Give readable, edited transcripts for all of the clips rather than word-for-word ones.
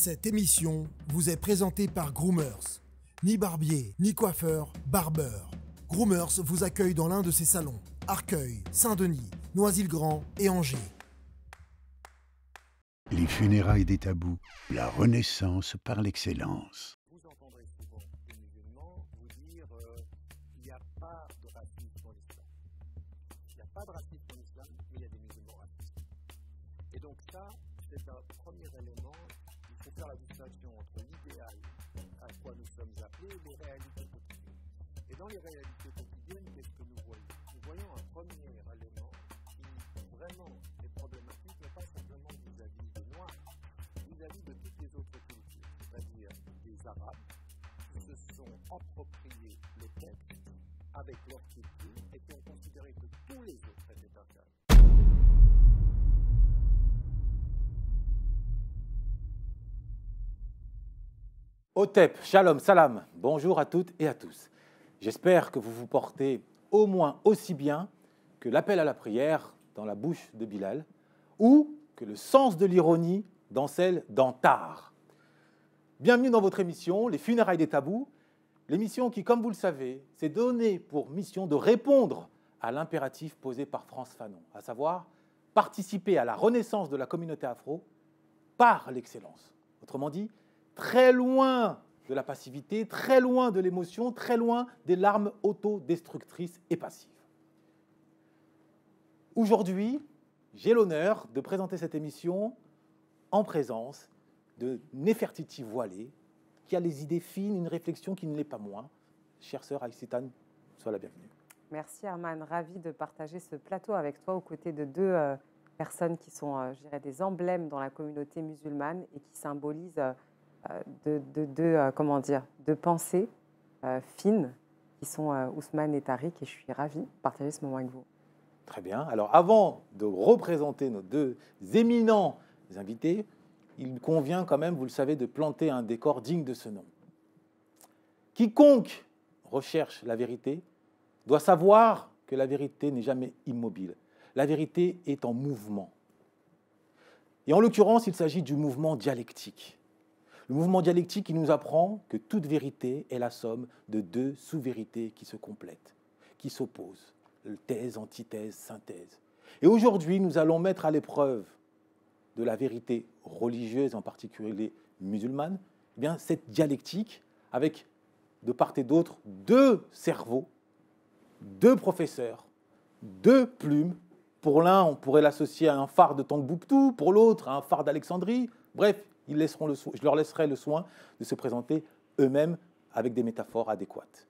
Cette émission vous est présentée par Groomers. Ni barbier, ni coiffeur, barbeur. Groomers vous accueille dans l'un de ses salons. Arcueil, Saint-Denis, Noisy-le-Grand et Angers. Les funérailles des tabous, la renaissance par l'excellence. Vous entendrez souvent les musulmans vous dire il n'y a pas de racisme en islam. Il n'y a pas de racisme en islam, mais il y a des musulmans racistes. Et donc ça, c'est un premier élément. Il faut faire la distinction entre l'idéal à quoi nous sommes appelés et les réalités quotidiennes. Et dans les réalités quotidiennes, qu'est-ce que nous voyons? Nous voyons un premier élément qui vraiment est problématique, mais pas simplement vis-à-vis des Noirs, vis-à-vis de toutes les autres cultures, c'est-à-dire des Arabes qui se sont appropriés le texte avec leur culture et qui ont considéré que tous les autres étaient intacts. Otep, shalom, salam, bonjour à toutes et à tous. J'espère que vous vous portez au moins aussi bien que l'appel à la prière dans la bouche de Bilal ou que le sens de l'ironie dans celle d'Antar. Bienvenue dans votre émission, Les Funérailles des Tabous, l'émission qui, comme vous le savez, s'est donnée pour mission de répondre à l'impératif posé par Frantz Fanon, à savoir participer à la renaissance de la communauté afro par l'excellence. Autrement dit, très loin de la passivité, très loin de l'émotion, très loin des larmes autodestructrices et passives. Aujourd'hui, j'ai l'honneur de présenter cette émission en présence de Néfertiti Voilé, qui a les idées fines, une réflexion qui ne l'est pas moins. Chère sœur Aïssitane, sois la bienvenue. Merci Arman, ravi de partager ce plateau avec toi aux côtés de deux personnes qui sont, je dirais, des emblèmes dans la communauté musulmane et qui symbolisent de pensées fines qui sont Ousmane et Tariq, et je suis ravie de partager ce moment avec vous. Très bien. Alors, avant de représenter nos deux éminents invités, il convient quand même, vous le savez, de planter un décor digne de ce nom. Quiconque recherche la vérité doit savoir que la vérité n'est jamais immobile. La vérité est en mouvement. Et en l'occurrence, il s'agit du mouvement dialectique. Le mouvement dialectique qui nous apprend que toute vérité est la somme de deux sous-vérités qui se complètent, qui s'opposent. Thèse, antithèse, synthèse. Et aujourd'hui, nous allons mettre à l'épreuve de la vérité religieuse, en particulier musulmane, eh bien, cette dialectique avec, de part et d'autre, deux cerveaux, deux professeurs, deux plumes. Pour l'un, on pourrait l'associer à un phare de Tombouctou, pour l'autre, à un phare d'Alexandrie. Bref, je leur laisserai le soin de se présenter eux-mêmes avec des métaphores adéquates.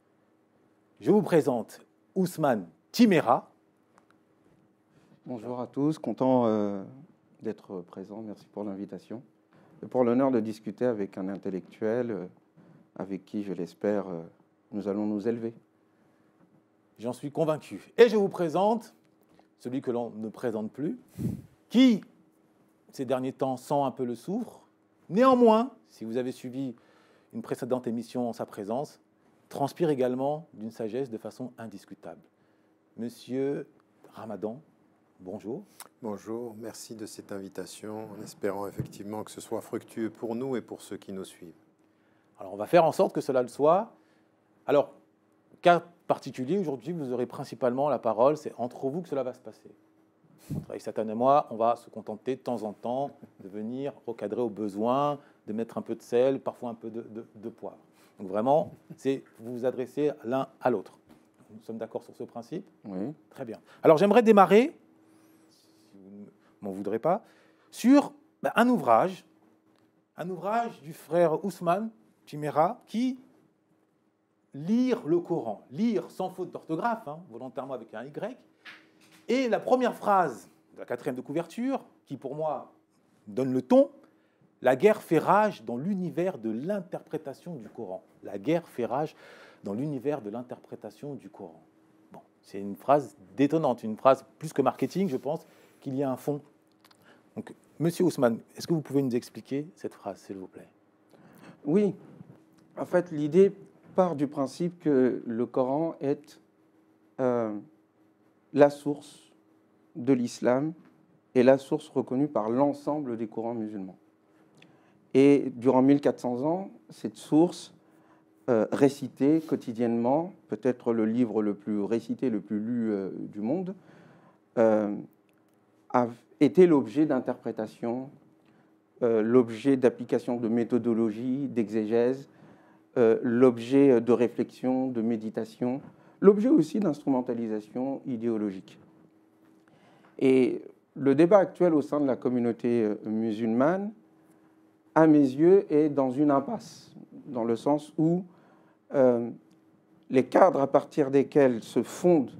Je vous présente Ousmane Timéra. Bonjour à tous, content d'être présent, merci pour l'invitation. Et pour l'honneur de discuter avec un intellectuel avec qui, je l'espère, nous allons nous élever. J'en suis convaincu. Et je vous présente celui que l'on ne présente plus, qui, ces derniers temps, sent un peu le soufre. Néanmoins, si vous avez suivi une précédente émission en sa présence, transpire également d'une sagesse de façon indiscutable. Monsieur Ramadan, bonjour. Bonjour, merci de cette invitation, en espérant effectivement que ce soit fructueux pour nous et pour ceux qui nous suivent. Alors, on va faire en sorte que cela le soit. Alors, cas particulier, aujourd'hui, vous aurez principalement la parole, c'est entre vous que cela va se passer. Entre Aïssatane et moi, on va se contenter de temps en temps de venir recadrer au besoin, de mettre un peu de sel, parfois un peu de poivre. Donc vraiment, c'est vous vous adressez l'un à l'autre. Nous sommes d'accord sur ce principe? Oui. Très bien. Alors j'aimerais démarrer, si vous ne m'en voudrez pas, sur un ouvrage du frère Ousmane Timéra qui, lire le Coran, lire sans faute d'orthographe, volontairement avec un Y, et la première phrase de la 4e de couverture, qui pour moi donne le ton, la guerre fait rage dans l'univers de l'interprétation du Coran. La guerre fait rage dans l'univers de l'interprétation du Coran. Bon, c'est une phrase détonnante, une phrase plus que marketing, je pense qu'il y a un fond. Donc, Monsieur Ousmane, est-ce que vous pouvez nous expliquer cette phrase, s'il vous plaît? Oui, en fait, l'idée part du principe que le Coran est la source de l'islam et la source reconnue par l'ensemble des courants musulmans. Et durant 1400 ans, cette source, récitée quotidiennement, peut-être le livre le plus récité, le plus lu du monde, a été l'objet d'interprétation, l'objet d'application de méthodologie, d'exégèse, l'objet de réflexion, de méditation, l'objet aussi d'instrumentalisation idéologique. Et le débat actuel au sein de la communauté musulmane, à mes yeux, est dans une impasse, dans le sens où les cadres à partir desquels se fonde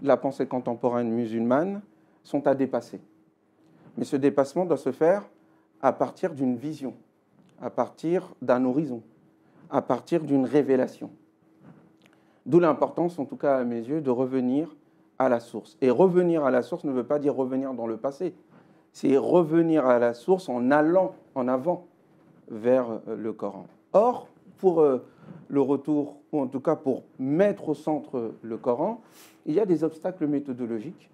la pensée contemporaine musulmane sont à dépasser. Mais ce dépassement doit se faire à partir d'une vision, à partir d'un horizon, à partir d'une révélation. D'où l'importance, en tout cas à mes yeux, de revenir à la source. Et revenir à la source ne veut pas dire revenir dans le passé, c'est revenir à la source en allant en avant vers le Coran. Or, pour le retour, ou en tout cas pour mettre au centre le Coran, il y a des obstacles méthodologiques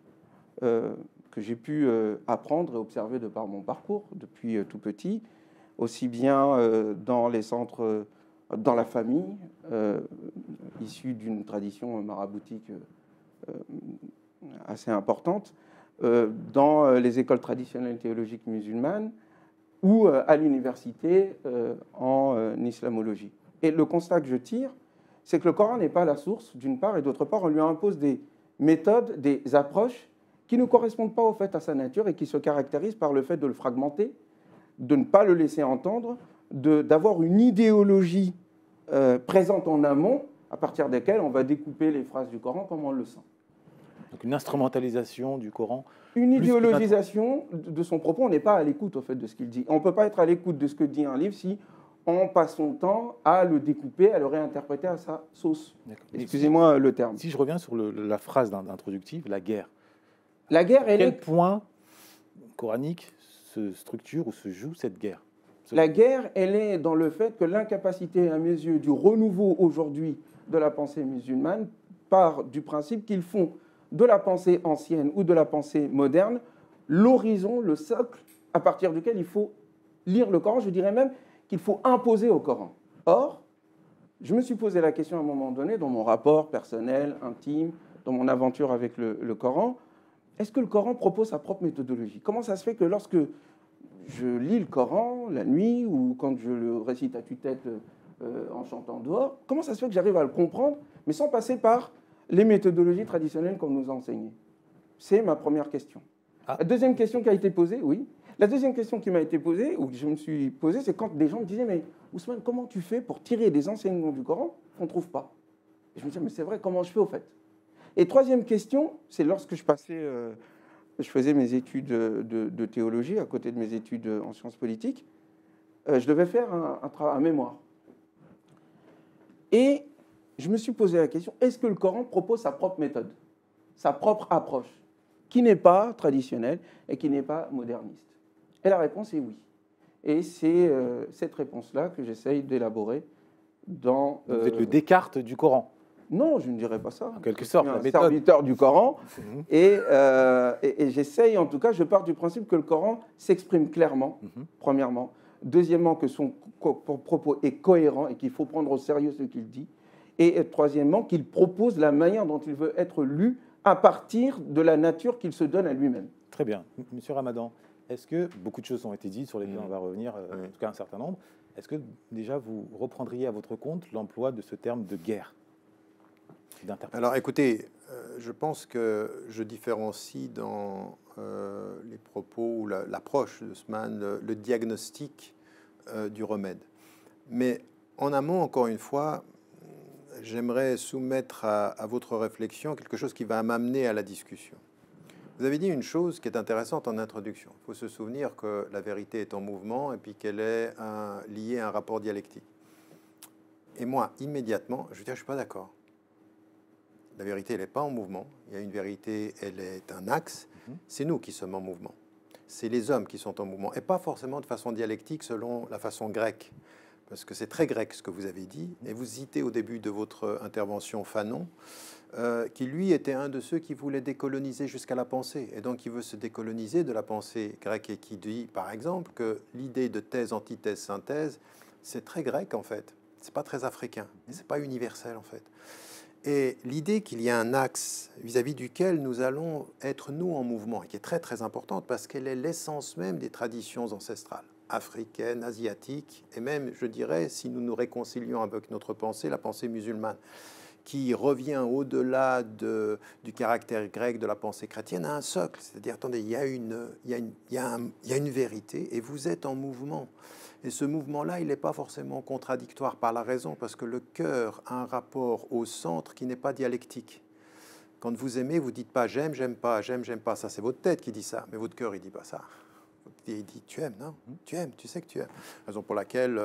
que j'ai pu apprendre et observer de par mon parcours depuis tout petit, aussi bien dans les centres, dans la famille, issue d'une tradition maraboutique assez importante, dans les écoles traditionnelles théologiques musulmanes ou à l'université en islamologie. Et le constat que je tire, c'est que le Coran n'est pas la source, d'une part, et d'autre part, on lui impose des méthodes, des approches qui ne correspondent pas au fait à sa nature et qui se caractérisent par le fait de le fragmenter, de ne pas le laisser entendre, d'avoir une idéologie présente en amont, à partir desquelles on va découper les phrases du Coran comme on le sent. Donc une instrumentalisation du Coran. Une idéologisation de son propos, on n'est pas à l'écoute au fait de ce qu'il dit. On ne peut pas être à l'écoute de ce que dit un livre si on passe son temps à le découper, à le réinterpréter à sa sauce. Excusez-moi le terme. Si je reviens sur la phrase introductive, la guerre. La guerre, elle Quel point coranique se structure ou se joue cette guerre? La guerre, elle est dans le fait que l'incapacité, à mes yeux, du renouveau aujourd'hui de la pensée musulmane part du principe qu'ils font de la pensée ancienne ou de la pensée moderne l'horizon, le socle à partir duquel il faut lire le Coran. Je dirais même qu'il faut imposer au Coran. Or, je me suis posé la question à un moment donné, dans mon rapport personnel, intime, dans mon aventure avec le Coran, est-ce que le Coran propose sa propre méthodologie? Comment ça se fait que lorsque je lis le Coran la nuit ou quand je le récite à tue-tête en chantant dehors, comment ça se fait que j'arrive à le comprendre, mais sans passer par les méthodologies traditionnelles qu'on nous a enseignées? C'est ma première question. Ah. La deuxième question qui a été posée, oui. La deuxième question qui m'a été posée, ou que je me suis posée, c'est quand des gens me disaient « Mais Ousmane, comment tu fais pour tirer des enseignements du Coran qu'on ne trouve pas ?» Et je me disais « Mais c'est vrai, comment je fais au fait ?» Et troisième question, c'est lorsque je faisais mes études de théologie à côté de mes études en sciences politiques, je devais faire un mémoire. Et je me suis posé la question, est-ce que le Coran propose sa propre méthode, sa propre approche, qui n'est pas traditionnelle et qui n'est pas moderniste? Et la réponse est oui. Et c'est cette réponse-là que j'essaye d'élaborer dans... Vous êtes le Descartes du Coran. Non, je ne dirais pas ça. En quelque sorte, je suis la un méthode. serviteur du Coran. Et j'essaye, en tout cas, je pars du principe que le Coran s'exprime clairement, premièrement. Deuxièmement, que son propos est cohérent et qu'il faut prendre au sérieux ce qu'il dit. Et troisièmement, qu'il propose la manière dont il veut être lu à partir de la nature qu'il se donne à lui-même. Très bien. Monsieur Ramadan, est-ce que beaucoup de choses ont été dites, sur lesquelles on va revenir, en tout cas un certain nombre, est-ce que déjà vous reprendriez à votre compte l'emploi de ce terme de guerre? Alors écoutez, je pense que je différencie dans les propos ou l'approche de Ousmane le diagnostic du remède. Mais en amont, encore une fois, j'aimerais soumettre à votre réflexion quelque chose qui va m'amener à la discussion. Vous avez dit une chose qui est intéressante en introduction. Il faut se souvenir que la vérité est en mouvement et puis qu'elle est liée à un rapport dialectique. Et moi, immédiatement, je veux dire, je ne suis pas d'accord. La vérité, elle n'est pas en mouvement. Il y a une vérité, elle est un axe. C'est nous qui sommes en mouvement. C'est les hommes qui sont en mouvement. Et pas forcément de façon dialectique selon la façon grecque. parce que c'est très grec ce que vous avez dit, et vous citez au début de votre intervention Fanon, qui lui était un de ceux qui voulait décoloniser jusqu'à la pensée, et donc il veut se décoloniser de la pensée grecque, et qui dit par exemple que l'idée de thèse, antithèse, synthèse, c'est très grec en fait, c'est pas très africain, et c'est pas universel en fait. Et l'idée qu'il y a un axe vis-à-vis duquel nous allons être, nous, en mouvement, et qui est très, très importante, parce qu'elle est l'essence même des traditions ancestrales, africaines, asiatiques, et même, je dirais, si nous nous réconcilions avec notre pensée, la pensée musulmane, qui revient au-delà du caractère grec de la pensée chrétienne, à un socle. C'est-à-dire, attendez, il y a une vérité, et vous êtes en mouvement. Et ce mouvement-là, il n'est pas forcément contradictoire par la raison, parce que le cœur a un rapport au centre qui n'est pas dialectique. Quand vous aimez, vous ne dites pas « j'aime, j'aime pas, j'aime, j'aime pas ». Ça, c'est votre tête qui dit ça, mais votre cœur, il ne dit pas ça. Il dit « tu aimes, non ? Tu aimes, tu sais que tu aimes ». Raison pour laquelle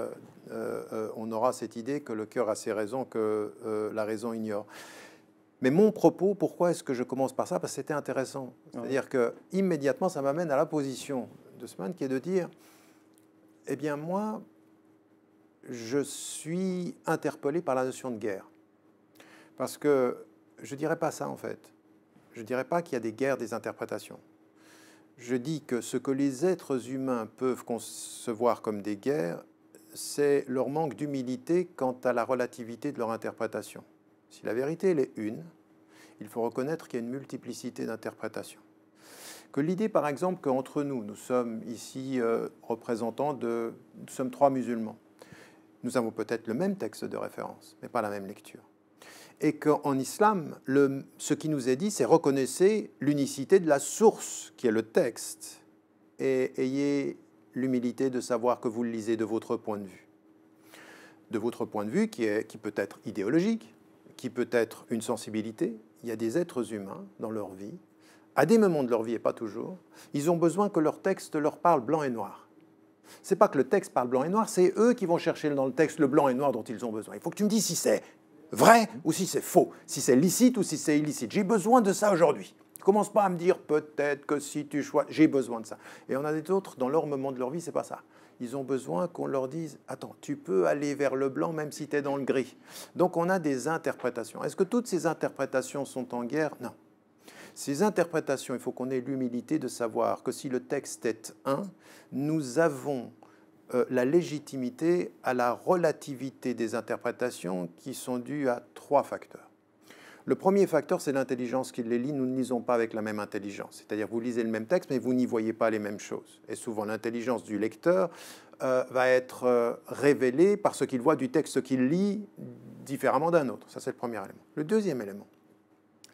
on aura cette idée que le cœur a ses raisons que la raison ignore. Mais mon propos, pourquoi est-ce que je commence par ça ? Parce que c'était intéressant. C'est-à-dire que immédiatement, ça m'amène à la position de Haussmann qui est de dire « eh bien, moi, je suis interpellé par la notion de guerre. Parce que je ne dirais pas ça, en fait. Je ne dirais pas qu'il y a des guerres des interprétations. Je dis que ce que les êtres humains peuvent concevoir comme des guerres, c'est leur manque d'humilité quant à la relativité de leur interprétation. Si la vérité, elle est une, il faut reconnaître qu'il y a une multiplicité d'interprétations. Que l'idée, par exemple, qu'entre nous, nous sommes ici représentants de... Nous sommes 3 musulmans. Nous avons peut-être le même texte de référence, mais pas la même lecture. Et qu'en islam, ce qui nous est dit, c'est reconnaissez l'unicité de la source, qui est le texte, et ayez l'humilité de savoir que vous le lisez de votre point de vue. De votre point de vue qui peut être idéologique, qui peut être une sensibilité. Il y a des êtres humains dans leur vie, à des moments de leur vie et pas toujours, ils ont besoin que leur texte leur parle blanc et noir. C'est pas que le texte parle blanc et noir, c'est eux qui vont chercher dans le texte le blanc et noir dont ils ont besoin. Il faut que tu me dises si c'est vrai ou si c'est faux, si c'est licite ou si c'est illicite. J'ai besoin de ça aujourd'hui. Commence pas à me dire peut-être que si tu choisis, j'ai besoin de ça. Et on a des autres, dans leur moment de leur vie, c'est pas ça. Ils ont besoin qu'on leur dise « Attends, tu peux aller vers le blanc même si tu es dans le gris. » Donc on a des interprétations. Est-ce que toutes ces interprétations sont en guerre? Non. Ces interprétations, il faut qu'on ait l'humilité de savoir que si le texte est un, nous avons la légitimité à la relativité des interprétations qui sont dues à 3 facteurs. Le premier facteur, c'est l'intelligence qui les lit. Nous ne lisons pas avec la même intelligence. C'est-à-dire vous lisez le même texte, mais vous n'y voyez pas les mêmes choses. Et souvent, l'intelligence du lecteur va être révélée par ce qu'il voit du texte qu'il lit différemment d'un autre. Ça, c'est le premier élément. Le deuxième élément,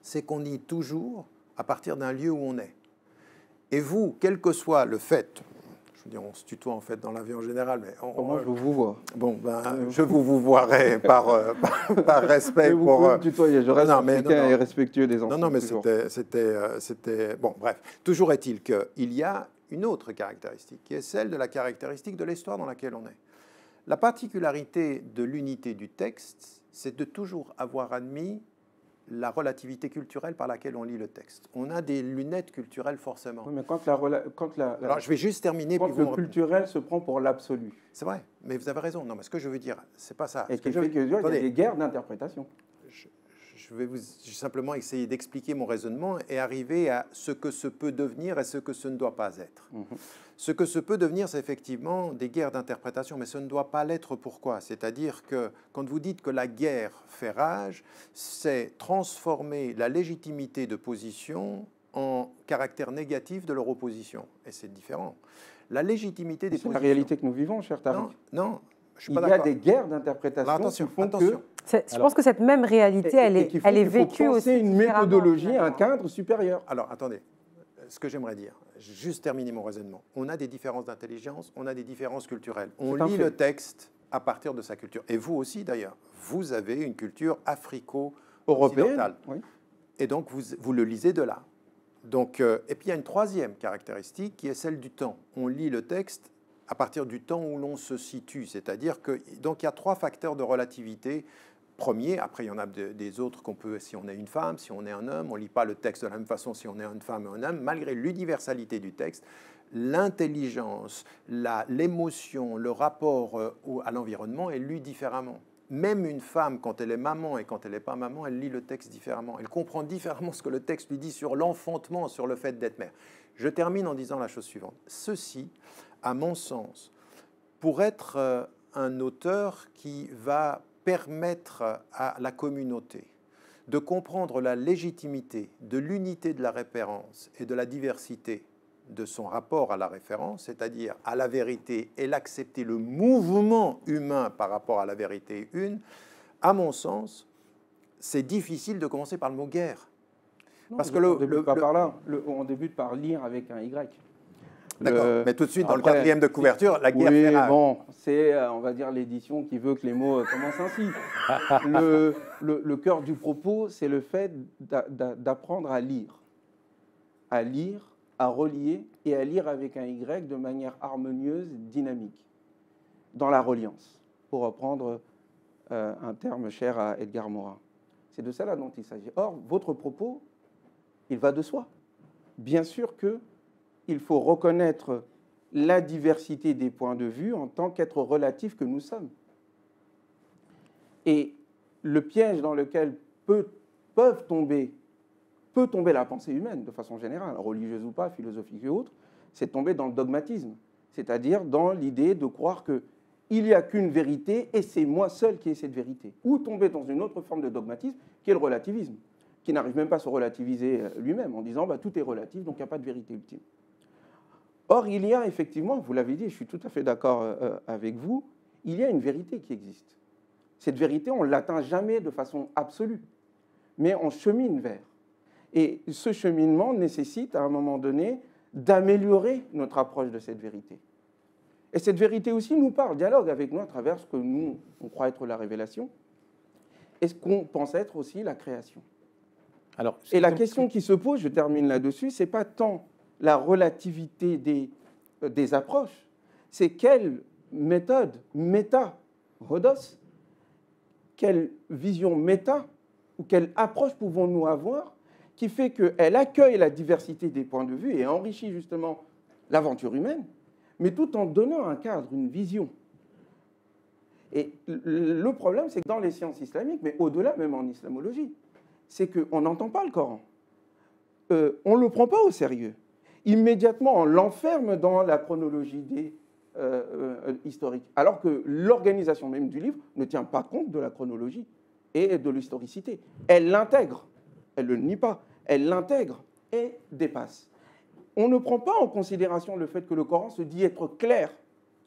c'est qu'on lit toujours à partir d'un lieu où on est. Et vous, quel que soit le fait, je veux dire, on se tutoie en fait dans la vie en général, mais moi je vous vois. Bon, ben, je vous voirai par respect vous pour. Pouvez me tutoyer, je reste africain et respectueux des enfants. Non, mais c'était bon. Bref, toujours est-il qu'il y a une autre caractéristique, qui est celle de la caractéristique de l'histoire dans laquelle on est. La particularité de l'unité du texte, c'est de toujours avoir admis la relativité culturelle par laquelle on lit le texte. On a des lunettes culturelles forcément. Oui, mais alors, je vais juste terminer. Quand le culturel se prend pour l'absolu. C'est vrai, mais vous avez raison. Non, mais ce que je veux dire, c'est pas ça. Et ce qui fait qu'il y a des guerres d'interprétation. Je vais simplement essayer d'expliquer mon raisonnement et arriver à ce que ce peut devenir et ce que ce ne doit pas être. Ce que ce peut devenir, c'est effectivement des guerres d'interprétation, mais ce ne doit pas l'être. Pourquoi? C'est-à-dire que quand vous dites que la guerre fait rage, c'est transformer la légitimité de position en caractère négatif de leur opposition. Et c'est différent. La légitimité des positions... C'est la réalité que nous vivons, cher Tariq. Non, je suis pas d'accord. Il y a des guerres d'interprétation qui font que... Je pense que cette même réalité, elle est vécue aussi. C'est une méthodologie, un cadre supérieur. Alors, attendez. Ce que j'aimerais dire, juste terminer mon raisonnement. On a des différences d'intelligence, on a des différences culturelles. On lit le texte à partir de sa culture. Et vous aussi, d'ailleurs. Vous avez une culture africo-occidentale. Oui. Et donc, vous le lisez de là. Donc, et puis, il y a une troisième caractéristique qui est celle du temps. On lit le texte à partir du temps où l'on se situe. C'est-à-dire que, donc, il y a 3 facteurs de relativité. Premier, après il y en a des autres qu'on peut, si on est une femme, si on est un homme, on ne lit pas le texte de la même façon si on est une femme ou un homme, malgré l'universalité du texte. l'intelligence, l'émotion, le rapport à l'environnement est lu différemment. Même une femme, quand elle est maman et quand elle n'est pas maman, elle lit le texte différemment. Elle comprend différemment ce que le texte lui dit sur l'enfantement, sur le fait d'être mère. Je termine en disant la chose suivante. Ceci, à mon sens, pour être un auteur qui va permettre à la communauté de comprendre la légitimité de l'unité de la référence et de la diversité de son rapport à la référence, c'est-à-dire à la vérité et l'accepter, le mouvement humain par rapport à la vérité une, à mon sens, c'est difficile de commencer par le mot guerre. Non, parce que on débute par lire avec un Y. D'accord, mais tout de suite, dans le quatrième de couverture, la guerre fait rage. Bon, c'est, on va dire, l'édition qui veut que les mots commencent ainsi. Le cœur du propos, c'est le fait d'apprendre à lire, à relier et à lire avec un Y de manière harmonieuse, dynamique, dans la reliance, pour reprendre un terme cher à Edgar Morin. C'est de cela dont il s'agit. Or, votre propos, il va de soi. Bien sûr qu'il faut reconnaître la diversité des points de vue en tant qu'être relatif que nous sommes. Et le piège dans lequel peut tomber la pensée humaine, de façon générale, religieuse ou pas, philosophique ou autre, c'est tomber dans le dogmatisme, c'est-à-dire dans l'idée de croire qu'il n'y a qu'une vérité et c'est moi seul qui ai cette vérité. Ou tomber dans une autre forme de dogmatisme qui est le relativisme, qui n'arrive même pas à se relativiser lui-même en disant tout est relatif, donc il n'y a pas de vérité ultime. Or, il y a effectivement, vous l'avez dit, je suis tout à fait d'accord avec vous, il y a une vérité qui existe. Cette vérité, on ne l'atteint jamais de façon absolue, mais on chemine vers. Et ce cheminement nécessite, à un moment donné, d'améliorer notre approche de cette vérité. Et cette vérité aussi nous parle, dialogue avec nous à travers ce que nous, on croit être la révélation et ce qu'on pense être aussi la création. Alors, et la question qui se pose, je termine là-dessus, ce n'est pas tant la relativité des approches, c'est quelle méthode, rodos, quelle vision méta ou quelle approche pouvons-nous avoir qui fait qu'elle accueille la diversité des points de vue et enrichit justement l'aventure humaine, mais tout en donnant un cadre, une vision. Et le problème, c'est que dans les sciences islamiques, mais au-delà même en islamologie, c'est qu'on n'entend pas le Coran. On ne le prend pas au sérieux. Immédiatement, on l'enferme dans la chronologie historique, alors que l'organisation même du livre ne tient pas compte de la chronologie et de l'historicité. Elle l'intègre, elle ne le nie pas, elle l'intègre et dépasse. On ne prend pas en considération le fait que le Coran se dit être clair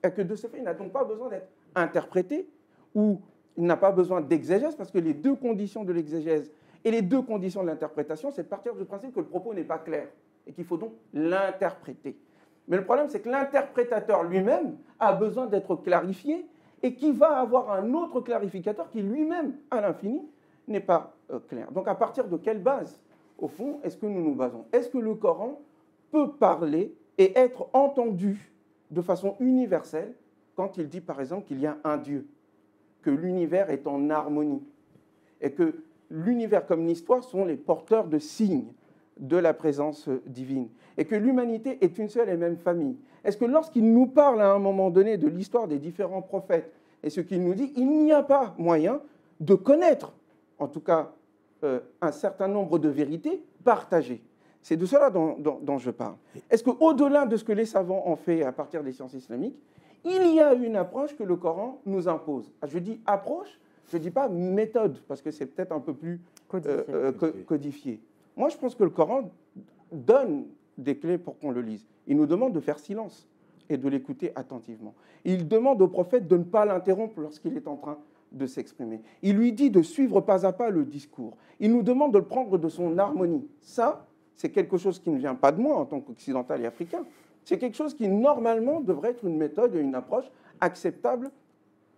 et que de ce fait, il n'a donc pas besoin d'être interprété ou il n'a pas besoin d'exégèse parce que les deux conditions de l'exégèse et les deux conditions de l'interprétation, c'est de partir du principe que le propos n'est pas clair et qu'il faut donc l'interpréter. Mais le problème, c'est que l'interprétateur lui-même a besoin d'être clarifié et qui va avoir un autre clarificateur qui lui-même, à l'infini, n'est pas clair. Donc à partir de quelle base, au fond, est-ce que nous nous basons? Est-ce que le Coran peut parler et être entendu de façon universelle quand il dit, par exemple, qu'il y a un Dieu, que l'univers est en harmonie et que l'univers comme l'histoire sont les porteurs de signes de la présence divine et que l'humanité est une seule et même famille? Est-ce que lorsqu'il nous parle à un moment donné de l'histoire des différents prophètes et ce qu'il nous dit, il n'y a pas moyen de connaître, en tout cas, un certain nombre de vérités partagées? C'est de cela dont je parle. Est-ce qu'au-delà de ce que les savants ont fait à partir des sciences islamiques, il y a une approche que le Coran nous impose? Je dis approche, je ne dis pas méthode, parce que c'est peut-être un peu plus codifié. Moi, je pense que le Coran donne des clés pour qu'on le lise. Il nous demande de faire silence et de l'écouter attentivement. Il demande au prophète de ne pas l'interrompre lorsqu'il est en train de s'exprimer. Il lui dit de suivre pas à pas le discours. Il nous demande de le prendre de son harmonie. Ça, c'est quelque chose qui ne vient pas de moi en tant qu'occidental et africain. C'est quelque chose qui, normalement, devrait être une méthode et une approche acceptable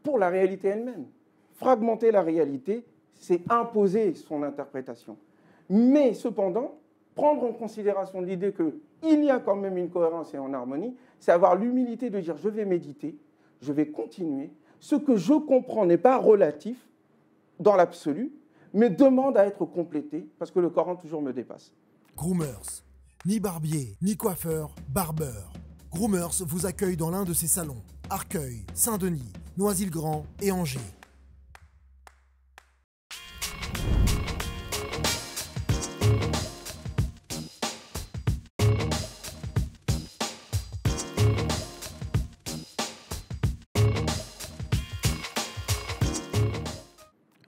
pour la réalité elle-même. Fragmenter la réalité, c'est imposer son interprétation. Mais cependant, prendre en considération l'idée qu'il y a quand même une cohérence et une harmonie, c'est avoir l'humilité de dire « je vais méditer, je vais continuer ». Ce que je comprends n'est pas relatif dans l'absolu, mais demande à être complété, parce que le Coran toujours me dépasse. Groomers, ni barbier, ni coiffeur, barbeur. Groomers vous accueille dans l'un de ses salons. Arcueil, Saint-Denis, Noisy-le-Grand et Angers.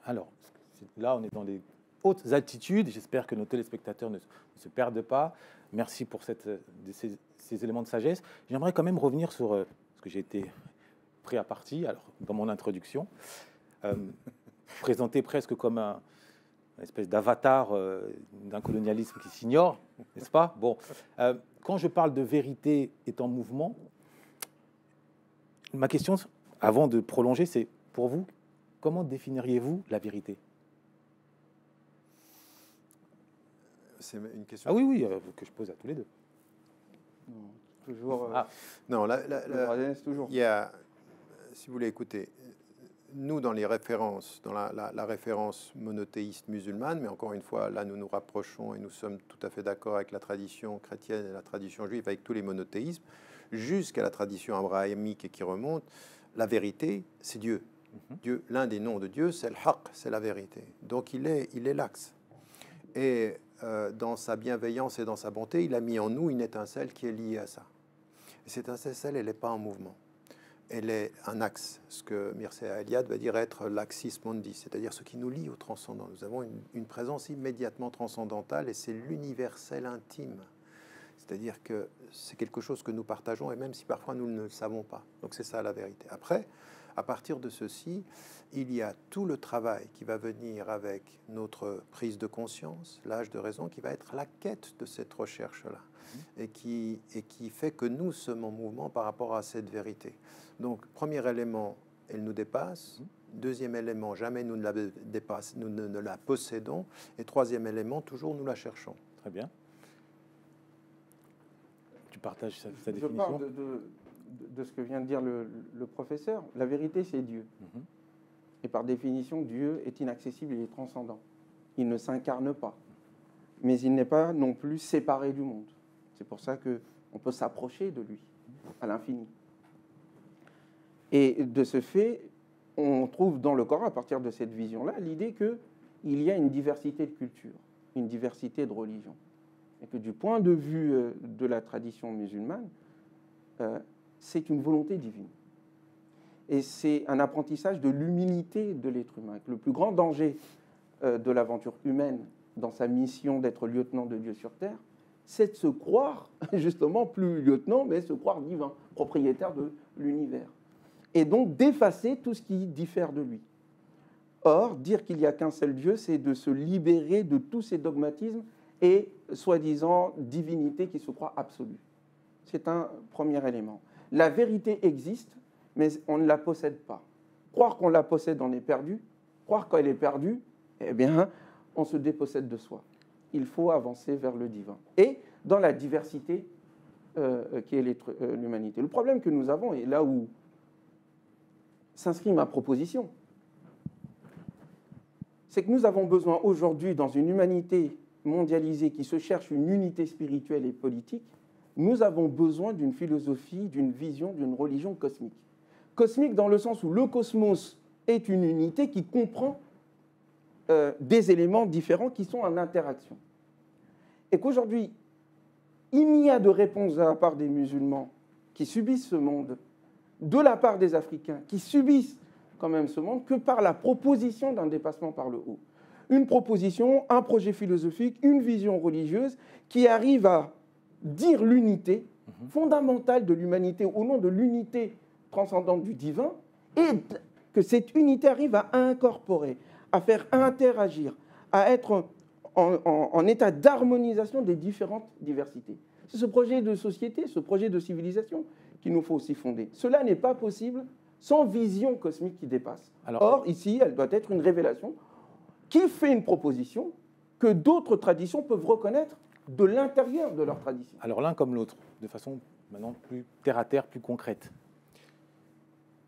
Alors, là, on est dans des hautes altitudes. J'espère que nos téléspectateurs ne se perdent pas. Merci pour ces éléments de sagesse. J'aimerais quand même revenir sur ce que j'ai été pris à partie dans mon introduction, présenté presque comme une espèce d'avatar d'un colonialisme qui s'ignore, n'est-ce pas? Bon, quand je parle de vérité est en mouvement, ma question, avant de prolonger, c'est pour vous, comment définiriez-vous la vérité? C'est une question. Ah oui, que je pose à tous les deux. Non, toujours. Non, toujours. Il y a, si vous voulez écouter, nous dans les références, dans la référence monothéiste musulmane, mais encore une fois, là nous nous rapprochons et nous sommes tout à fait d'accord avec la tradition chrétienne et la tradition juive, avec tous les monothéismes, jusqu'à la tradition abrahamique et qui remonte, la vérité, c'est Dieu. Dieu, l'un des noms de Dieu, c'est le haq, c'est la vérité. Donc il est l'axe. Et dans sa bienveillance et dans sa bonté, il a mis en nous une étincelle qui est liée à ça. Et cette étincelle, elle n'est pas en mouvement. Elle est un axe, ce que Mircea Eliade va dire être l'axis mundi, c'est-à-dire ce qui nous lie au transcendant. Nous avons une présence immédiatement transcendantale et c'est l'universel intime. C'est-à-dire que c'est quelque chose que nous partageons et même si parfois nous ne le savons pas. Donc c'est ça la vérité. Après, à partir de ceci, il y a tout le travail qui va venir avec notre prise de conscience, l'âge de raison, qui va être la quête de cette recherche-là et qui fait que nous sommes en mouvement par rapport à cette vérité. Donc, premier élément, elle nous dépasse. Deuxième élément, jamais nous ne la dépassons, nous ne la possédons. Et troisième élément, toujours nous la cherchons. Très bien. Tu partages sa Je définition? parle de ce que vient de dire le professeur. La vérité, c'est Dieu. Et par définition, Dieu est inaccessible, il est transcendant. Il ne s'incarne pas. Mais il n'est pas non plus séparé du monde. C'est pour ça qu'on peut s'approcher de lui à l'infini. Et de ce fait, on trouve dans le Coran, à partir de cette vision-là, l'idée qu'il y a une diversité de cultures, une diversité de religions. Et que du point de vue de la tradition musulmane, c'est une volonté divine. Et c'est un apprentissage de l'humilité de l'être humain. Le plus grand danger de l'aventure humaine dans sa mission d'être lieutenant de Dieu sur terre, c'est de se croire, justement, plus lieutenant, mais se croire divin, propriétaire de l'univers. Et donc d'effacer tout ce qui diffère de lui. Or, dire qu'il n'y a qu'un seul Dieu, c'est de se libérer de tous ces dogmatismes et soi-disant divinité qui se croit absolue. C'est un premier élément. La vérité existe, mais on ne la possède pas. Croire qu'on la possède, on est perdu. Croire qu'elle est perdue, eh bien, on se dépossède de soi. Il faut avancer vers le divin. Et dans la diversité qui est l'humanité. Le problème que nous avons, et là où s'inscrit ma proposition, c'est que nous avons besoin aujourd'hui, dans une humanité mondialisée qui se cherche une unité spirituelle et politique, nous avons besoin d'une philosophie, d'une vision, d'une religion cosmique. Cosmique dans le sens où le cosmos est une unité qui comprend des éléments différents qui sont en interaction. Et qu'aujourd'hui, il n'y a de réponse de la part des musulmans qui subissent ce monde, de la part des Africains qui subissent quand même ce monde, que par la proposition d'un dépassement par le haut. Une proposition, un projet philosophique, une vision religieuse qui arrive à dire l'unité fondamentale de l'humanité au nom de l'unité transcendante du divin, et que cette unité arrive à incorporer, à faire interagir, à être en état d'harmonisation des différentes diversités. C'est ce projet de société, ce projet de civilisation qu'il nous faut aussi fonder. Cela n'est pas possible sans vision cosmique qui dépasse. Or, ici, elle doit être une révélation qui fait une proposition que d'autres traditions peuvent reconnaître de l'intérieur de leur tradition. Alors l'un comme l'autre, de façon maintenant plus terre-à-terre, plus concrète.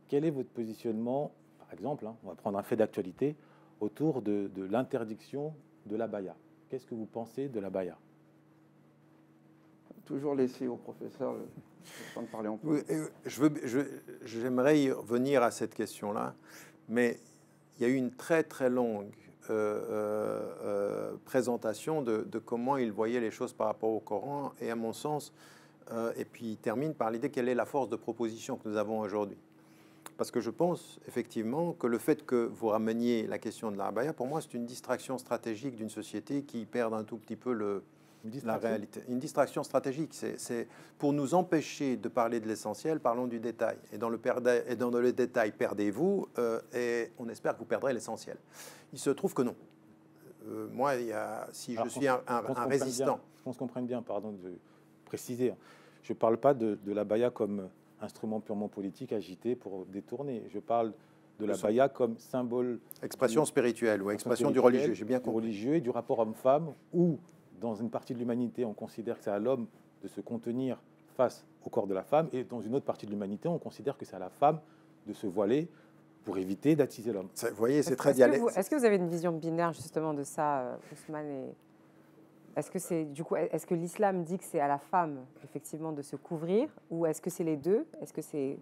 Quel est votre positionnement, par exemple, on va prendre un fait d'actualité, autour de l'interdiction de l'abaya? Qu'est-ce que vous pensez de l'abaya? Toujours laisser au professeur Sans parler en Oui, j'aimerais y revenir à cette question-là, mais il y a eu une très très longue présentation de comment il voyait les choses par rapport au Coran, et à mon sens, et puis il termine par l'idée quelle est la force de proposition que nous avons aujourd'hui. Parce que je pense effectivement que le fait que vous rameniez la question de l'abaya, pour moi, c'est une distraction stratégique d'une société qui perd un tout petit peu la réalité. Une distraction stratégique, c'est pour nous empêcher de parler de l'essentiel, parlons du détail. Et dans le détail, perdez-vous, et on espère que vous perdrez l'essentiel. Il se trouve que non. Moi, si je suis un résistant... On se comprenne bien, pardon de préciser. Je ne parle pas de l'abaya comme instrument purement politique agité pour détourner. Je parle de l'abaya comme symbole... Expression spirituelle ou expression du religieux, j'ai bien compris. Du religieux et du rapport homme-femme, où, dans une partie de l'humanité, on considère que c'est à l'homme de se contenir face au corps de la femme, et dans une autre partie de l'humanité, on considère que c'est à la femme de se voiler pour éviter d'attiser l'homme. Vous voyez, c'est très dialectique. Est-ce que vous avez une vision binaire justement de ça, Ousmane? Est-ce que l'islam dit que c'est à la femme effectivement de se couvrir, ou est-ce que c'est les deux? Est-ce que c'est...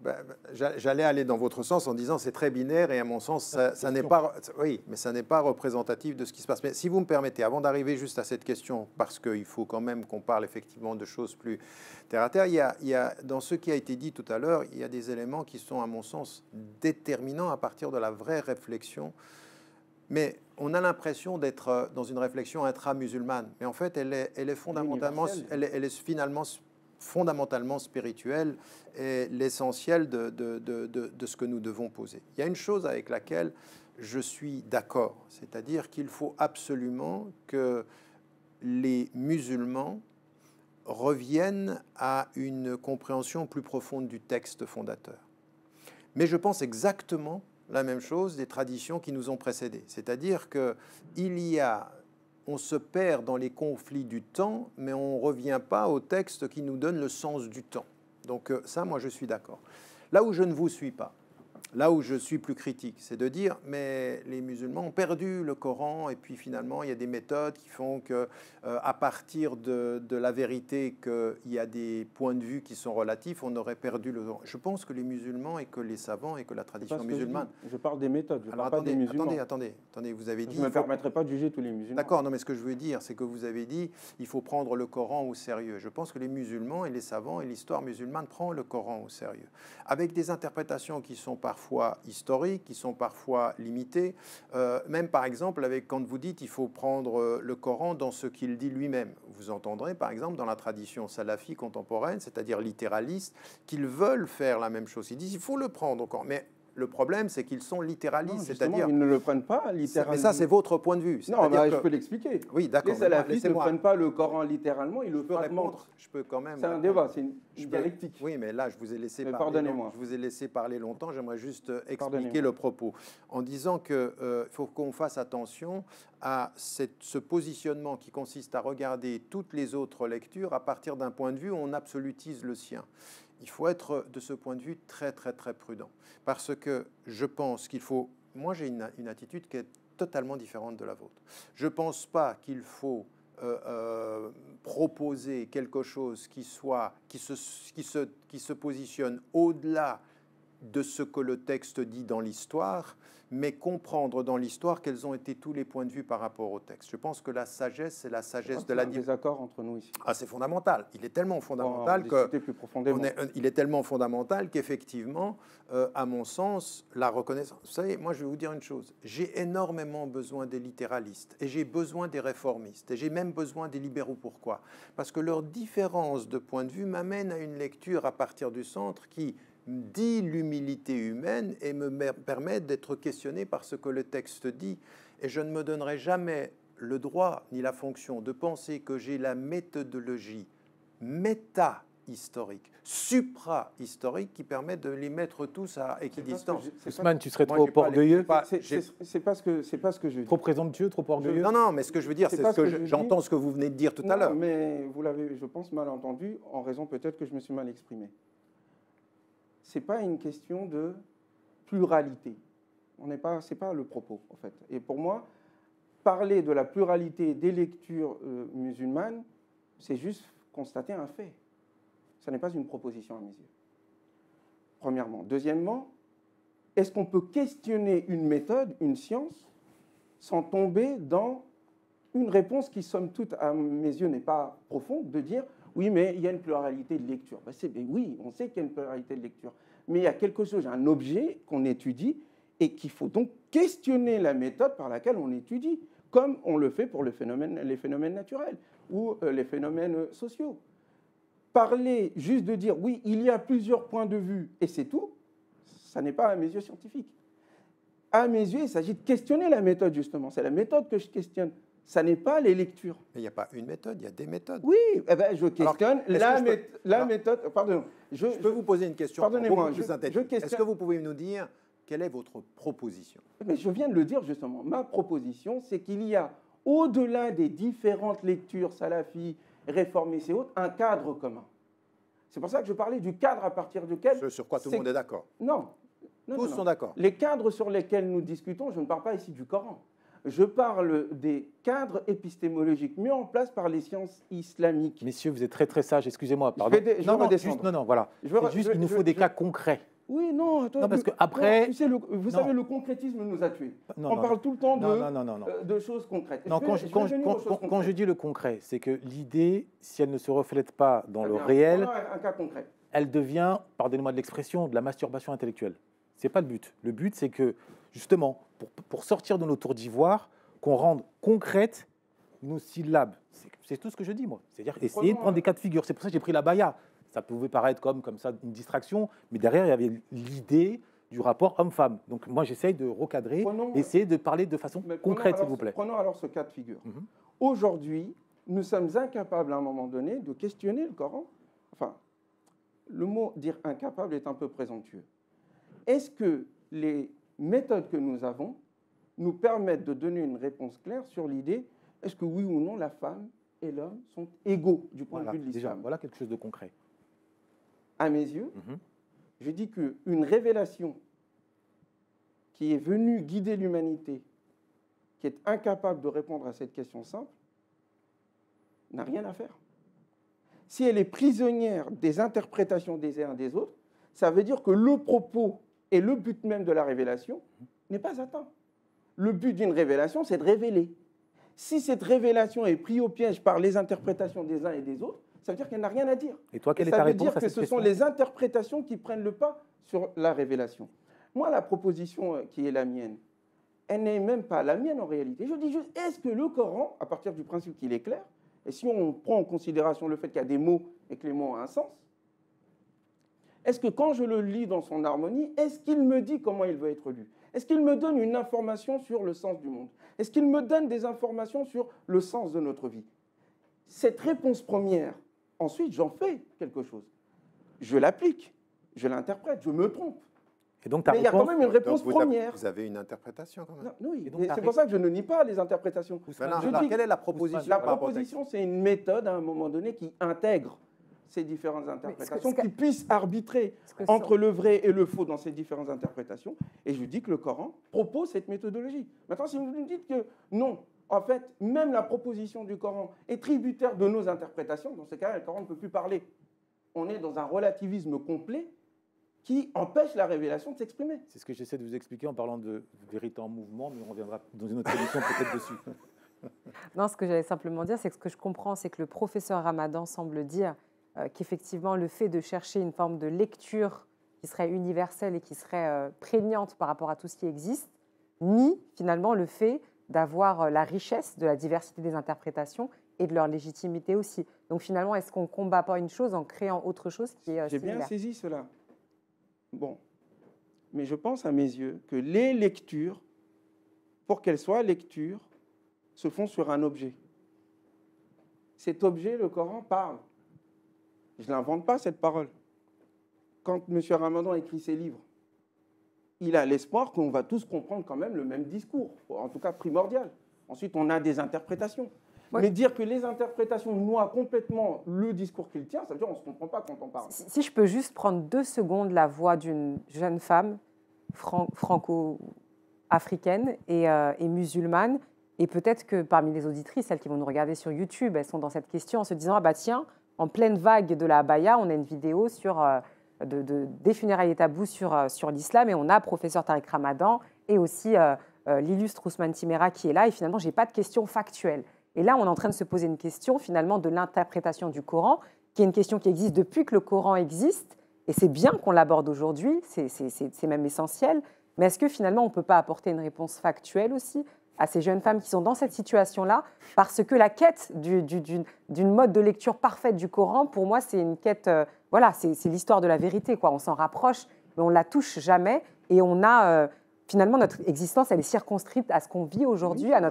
J'allais aller dans votre sens en disant c'est très binaire, et à mon sens ça n'est pas, oui, mais ça n'est pas représentatif de ce qui se passe. Mais si vous me permettez, avant d'arriver juste à cette question, parce qu'il faut quand même qu'on parle effectivement de choses plus terre à terre, il y a dans ce qui a été dit tout à l'heure, il y a des éléments qui sont à mon sens déterminants à partir de la vraie réflexion. Mais on a l'impression d'être dans une réflexion intra-musulmane. Mais en fait, elle est fondamentalement, elle est finalement fondamentalement spirituelle, et l'essentiel de ce que nous devons poser. Il y a une chose avec laquelle je suis d'accord, c'est-à-dire qu'il faut absolument que les musulmans reviennent à une compréhension plus profonde du texte fondateur. Mais je pense exactement la même chose des traditions qui nous ont précédés. C'est-à-dire que on se perd dans les conflits du temps, mais on ne revient pas au texte qui nous donne le sens du temps. Donc ça, moi, je suis d'accord. Là où je ne vous suis pas, là où je suis plus critique, c'est de dire, mais les musulmans ont perdu le Coran, et puis finalement, il y a des méthodes qui font que, à partir de la vérité, qu'il y a des points de vue qui sont relatifs, on aurait perdu le Coran. Je pense que les musulmans et que les savants et que la tradition musulmane... Je parle des méthodes, je ne parle pas des musulmans. Attendez, vous avez dit... Je ne me permettrai pas de juger tous les musulmans. D'accord, non, mais ce que je veux dire, c'est que vous avez dit, il faut prendre le Coran au sérieux. Je pense que les musulmans et les savants et l'histoire musulmane prend le Coran au sérieux, avec des interprétations qui sont parfois historiques, qui sont parfois limitées. Même par exemple, quand vous dites il faut prendre le Coran dans ce qu'il dit lui-même. Vous entendrez par exemple dans la tradition salafi contemporaine, c'est-à-dire littéraliste, qu'ils veulent faire la même chose. Ils disent il faut le prendre au Coran. Mais le problème, c'est qu'ils sont littéralistes, c'est-à-dire... Ils ne le prennent pas littéralement. Mais ça, c'est votre point de vue. Non, je peux l'expliquer. Oui, d'accord. Les salafistes ne prennent pas le Coran littéralement, ils le fragmentent. Je peux quand même... C'est un débat, c'est une dialectique. Oui, mais là, je vous ai laissé parler. Pardonnez-moi. Je vous ai laissé parler longtemps. J'aimerais juste expliquer le propos en disant qu'il faut qu'on fasse attention à ce positionnement qui consiste à regarder toutes les autres lectures à partir d'un point de vue où on absolutise le sien. Il faut être, de ce point de vue, très, très, très prudent. Parce que je pense qu'il faut... Moi, j'ai une attitude qui est totalement différente de la vôtre. Je ne pense pas qu'il faut proposer quelque chose qui se positionne au-delà de ce que le texte dit dans l'histoire, mais comprendre dans l'histoire quels ont été tous les points de vue par rapport au texte. Je pense que la sagesse, c'est la sagesse de la... Il y a un désaccord entre nous ici. Ah, c'est fondamental. Il est tellement fondamental qu'effectivement, à mon sens, la reconnaissance... Vous savez, moi, je vais vous dire une chose. J'ai énormément besoin des littéralistes, et j'ai besoin des réformistes, et j'ai même besoin des libéraux. Pourquoi? Parce que leur différence de point de vue m'amène à une lecture à partir du centre qui dit l'humilité humaine et me permet d'être questionné par ce que le texte dit. Et je ne me donnerai jamais le droit ni la fonction de penser que j'ai la méthodologie méta-historique, supra-historique qui permet de les mettre tous à équidistance. Ousmane, tu serais trop orgueilleux? C'est pas ce que je dis. Trop présomptueux, trop orgueilleux? Non, mais ce que je veux dire, c'est que j'entends ce que vous venez de dire tout à l'heure. Mais vous l'avez, je pense, mal entendu, en raison peut-être que je me suis mal exprimé. Ce n'est pas une question de pluralité. Ce n'est pas le propos, en fait. Et pour moi, parler de la pluralité des lectures musulmanes, c'est juste constater un fait. Ça n'est pas une proposition à mes yeux. Premièrement. Deuxièmement, est-ce qu'on peut questionner une méthode, une science, sans tomber dans une réponse qui, somme toute, à mes yeux, n'est pas profonde, de dire oui, mais il y a une pluralité de lecture. Oui, on sait qu'il y a une pluralité de lecture. Mais il y a quelque chose, un objet qu'on étudie et qu'il faut donc questionner la méthode par laquelle on étudie, comme on le fait pour les phénomènes naturels ou les phénomènes sociaux. Parler juste de dire oui, il y a plusieurs points de vue et c'est tout, ça n'est pas à mes yeux scientifique. À mes yeux, il s'agit de questionner la méthode, justement. C'est la méthode que je questionne. Ça n'est pas les lectures. Mais il n'y a pas une méthode, il y a des méthodes. Oui, eh ben, je questionne la méthode. Pardon. Je peux vous poser une question. Pardonnez-moi. Est-ce que vous pouvez nous dire quelle est votre proposition? Mais je viens de le dire, justement. Ma proposition, c'est qu'il y a, au-delà des différentes lectures salafis, réformistes et autres, un cadre commun. C'est pour ça que je parlais du cadre à partir duquel... Ce sur quoi tout le monde est d'accord. Non. Tous sont d'accord. Les cadres sur lesquels nous discutons, je ne parle pas ici du Coran. Je parle des cadres épistémologiques mis en place par les sciences islamiques. Messieurs, vous êtes très très sages, excusez-moi. Pardon. Voilà. Il nous faut des cas concrets. Oui, non, attends, parce que après, vous savez, le concrétisme nous a tués. On parle tout le temps de choses concrètes. Non, quand je dis le concret, c'est que l'idée, si elle ne se reflète pas dans le réel, un cas concret. Elle devient, pardonnez-moi de l'expression, de la masturbation intellectuelle. Ce n'est pas le but. Le but, c'est que, justement, pour sortir de nos tours d'ivoire, qu'on rende concrètes nos syllabes. C'est tout ce que je dis, moi. C'est-à-dire essayer de prendre des cas de figure. C'est pour ça que j'ai pris la baya. Ça pouvait paraître comme ça une distraction, mais derrière, il y avait l'idée du rapport homme-femme. Donc moi, j'essaye de recadrer, essayer de parler de façon concrète, s'il vous plaît. Prenons alors ce cas de figure. Aujourd'hui, nous sommes incapables, à un moment donné, de questionner le Coran. Enfin, le mot dire incapable est un peu présomptueux. Est-ce que les méthodes que nous avons nous permettent de donner une réponse claire sur l'idée, est-ce que oui ou non la femme et l'homme sont égaux du point de vue de l'islam? Voilà quelque chose de concret. À mes yeux, je dis qu'une révélation qui est venue guider l'humanité, qui est incapable de répondre à cette question simple, n'a rien à faire. Si elle est prisonnière des interprétations des uns et des autres, ça veut dire que le propos et le but même de la révélation n'est pas atteint. Le but d'une révélation, c'est de révéler. Si cette révélation est prise au piège par les interprétations des uns et des autres, ça veut dire qu'elle n'a rien à dire. Et toi, quelle est ta réponse à cette question ? Ça veut dire que ce sont les interprétations qui prennent le pas sur la révélation. Moi, la proposition qui est la mienne, elle n'est même pas la mienne en réalité. Je dis juste, est-ce que le Coran, à partir du principe qu'il est clair, et si on prend en considération le fait qu'il y a des mots et que les mots ont un sens, est-ce que quand je le lis dans son harmonie, est-ce qu'il me dit comment il veut être lu? Est-ce qu'il me donne une information sur le sens du monde? Est-ce qu'il me donne des informations sur le sens de notre vie? Cette réponse première, ensuite j'en fais quelque chose. Je l'applique, je l'interprète, je me trompe. Et donc, mais il y a quand même une réponse première. Vous avez une interprétation quand même. Non, oui, c'est pour ça que je ne nie pas les interprétations. Quelle est la proposition? La proposition, c'est une méthode à un moment donné qui intègre ces différentes interprétations, qui puisse arbitrer entre le vrai et le faux dans ces différentes interprétations. Et je dis que le Coran propose cette méthodologie. Maintenant, si vous me dites que non, en fait, même la proposition du Coran est tributaire de nos interprétations, dans ce cas-là, le Coran ne peut plus parler. On est dans un relativisme complet qui empêche la révélation de s'exprimer. C'est ce que j'essaie de vous expliquer en parlant de vérité en mouvement, mais on reviendra dans une autre émission peut-être dessus. Non, ce que j'allais simplement dire, c'est que ce que je comprends, c'est que le professeur Ramadan semble dire qu'effectivement, le fait de chercher une forme de lecture qui serait universelle et qui serait prégnante par rapport à tout ce qui existe, nie finalement le fait d'avoir la richesse de la diversité des interprétations et de leur légitimité aussi. Donc finalement, est-ce qu'on ne combat pas une chose en créant autre chose qui est J'ai similaire? bien saisi cela. Bon, mais je pense à mes yeux que les lectures, pour qu'elles soient lectures, se font sur un objet. Cet objet, le Coran parle. Je ne l'invente pas, cette parole. Quand M. Ramadan écrit ses livres, il a l'espoir qu'on va tous comprendre quand même le même discours, en tout cas primordial. Ensuite, on a des interprétations. Oui. Mais dire que les interprétations noient complètement le discours qu'il tient, ça veut dire qu'on ne se comprend pas quand on parle. Si je peux juste prendre 2 secondes la voix d'une jeune femme franco-africaine et musulmane, et peut-être que parmi les auditrices, celles qui vont nous regarder sur YouTube, elles sont dans cette question en se disant « Ah bah tiens, en pleine vague de la abaya, on a une vidéo sur, des funérailles et tabous sur l'islam, et on a professeur Tariq Ramadan et aussi l'illustre Ousmane Timéra qui est là, et finalement, je n'ai pas de question factuelle. Et là, on est en train de se poser une question, finalement, de l'interprétation du Coran, qui est une question qui existe depuis que le Coran existe, et c'est bien qu'on l'aborde aujourd'hui, c'est même essentiel, mais est-ce que finalement, on ne peut pas apporter une réponse factuelle aussi à ces jeunes femmes qui sont dans cette situation-là, parce que la quête d'une mode de lecture parfaite du Coran, pour moi, c'est une quête, voilà, c'est l'histoire de la vérité, quoi. On s'en rapproche, mais on ne la touche jamais, et on a, finalement, notre existence, elle est circonscrite à ce qu'on vit aujourd'hui, à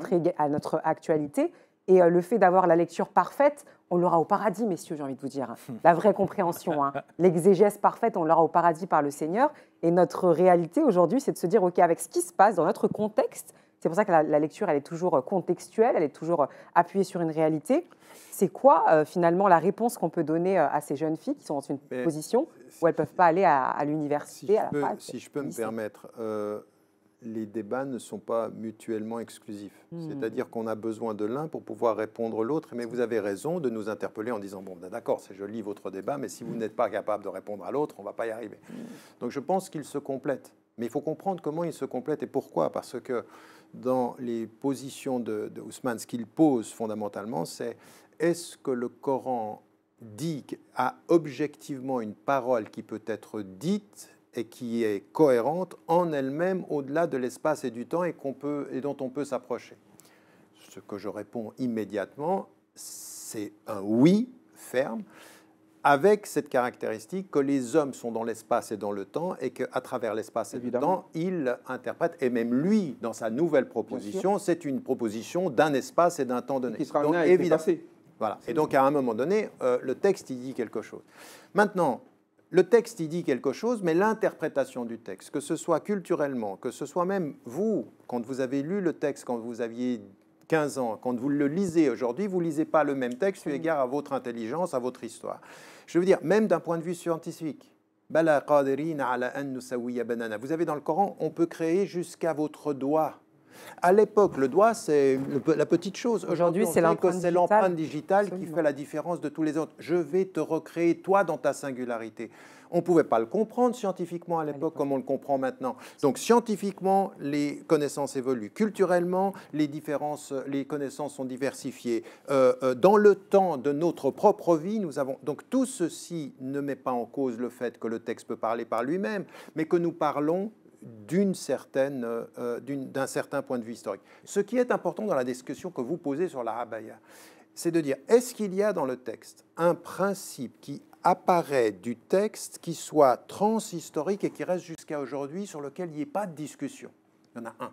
notre actualité, et le fait d'avoir la lecture parfaite, on l'aura au paradis, messieurs, j'ai envie de vous dire. La vraie compréhension, hein. L'exégèse parfaite, on l'aura au paradis par le Seigneur, et notre réalité aujourd'hui, c'est de se dire, OK, avec ce qui se passe dans notre contexte, c'est pour ça que la lecture, elle est toujours contextuelle, elle est toujours appuyée sur une réalité. C'est quoi, finalement, la réponse qu'on peut donner à ces jeunes filles qui sont dans une position où elles ne peuvent pas aller à l'université, à la fac? Si je peux me permettre, les débats ne sont pas mutuellement exclusifs. C'est-à-dire qu'on a besoin de l'un pour pouvoir répondre l'autre. Mais vous avez raison de nous interpeller en disant, bon, d'accord, c'est joli votre débat, mais si vous n'êtes pas capable de répondre à l'autre, on ne va pas y arriver. Donc je pense qu'ils se complètent. Mais il faut comprendre comment ils se complètent et pourquoi. Parce que dans les positions de Ousmane, ce qu'il pose fondamentalement, c'est est-ce que le Coran a objectivement une parole qui peut être dite et qui est cohérente en elle-même au-delà de l'espace et du temps et dont on peut s'approcher? Ce que je réponds immédiatement, c'est un oui ferme, avec cette caractéristique que les hommes sont dans l'espace et dans le temps et qu'à travers l'espace et le temps, il interprète, et même lui, dans sa nouvelle proposition, c'est une proposition d'un espace et d'un temps donné. Qui sera amené à être dépassé. Voilà. Et donc, à un moment donné, le texte, il dit quelque chose. Maintenant, le texte, il dit quelque chose, mais l'interprétation du texte, que ce soit culturellement, que ce soit même vous, quand vous avez lu le texte, quand vous aviez 15 ans, quand vous le lisez aujourd'hui, vous ne lisez pas le même texte eu égard à votre intelligence, à votre histoire. Je veux dire, même d'un point de vue scientifique, vous avez dans le Coran, on peut créer jusqu'à votre doigt. À l'époque, le doigt, c'est la petite chose. Aujourd'hui, c'est l'empreinte digitale qui fait la différence de tous les autres. Je vais te recréer, toi, dans ta singularité. On ne pouvait pas le comprendre scientifiquement à l'époque comme on le comprend maintenant. Donc, scientifiquement, les connaissances évoluent. Culturellement, les connaissances sont diversifiées. Dans le temps de notre propre vie, nous avons... Donc, tout ceci ne met pas en cause le fait que le texte peut parler par lui-même, mais que nous parlons d'un certain point de vue historique. Ce qui est important dans la discussion que vous posez sur la abaya, c'est de dire, est-ce qu'il y a dans le texte un principe qui apparaît du texte qui soit transhistorique et qui reste jusqu'à aujourd'hui, sur lequel il n'y ait pas de discussion? Il y en a un.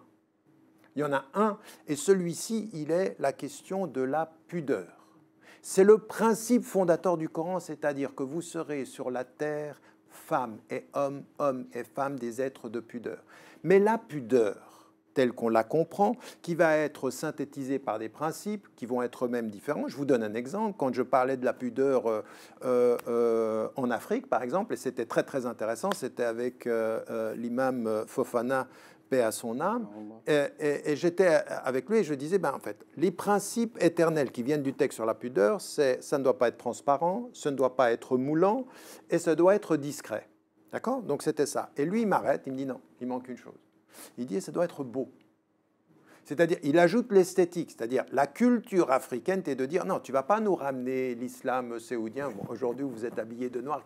Il y en a un, et celui-ci, il est la question de la pudeur. C'est le principe fondateur du Coran, c'est-à-dire que vous serez sur la terre femmes et hommes, hommes et femmes, des êtres de pudeur. Mais la pudeur, telle qu'on la comprend, qui va être synthétisée par des principes qui vont être eux-mêmes différents. Je vous donne un exemple. Quand je parlais de la pudeur en Afrique, par exemple, et c'était très très intéressant, c'était avec l'imam Fofana, paix à son âme, et j'étais avec lui et je disais, en fait, les principes éternels qui viennent du texte sur la pudeur, c'est ça ne doit pas être transparent, ça ne doit pas être moulant, et ça doit être discret. D'accord? Donc c'était ça. Et lui, il m'arrête, il me dit non, il manque une chose. Il dit, ça doit être beau. C'est-à-dire, il ajoute l'esthétique, c'est-à-dire la culture africaine, c'est de dire, non, tu ne vas pas nous ramener l'islam saoudien. Bon, aujourd'hui, vous êtes habillé de noir,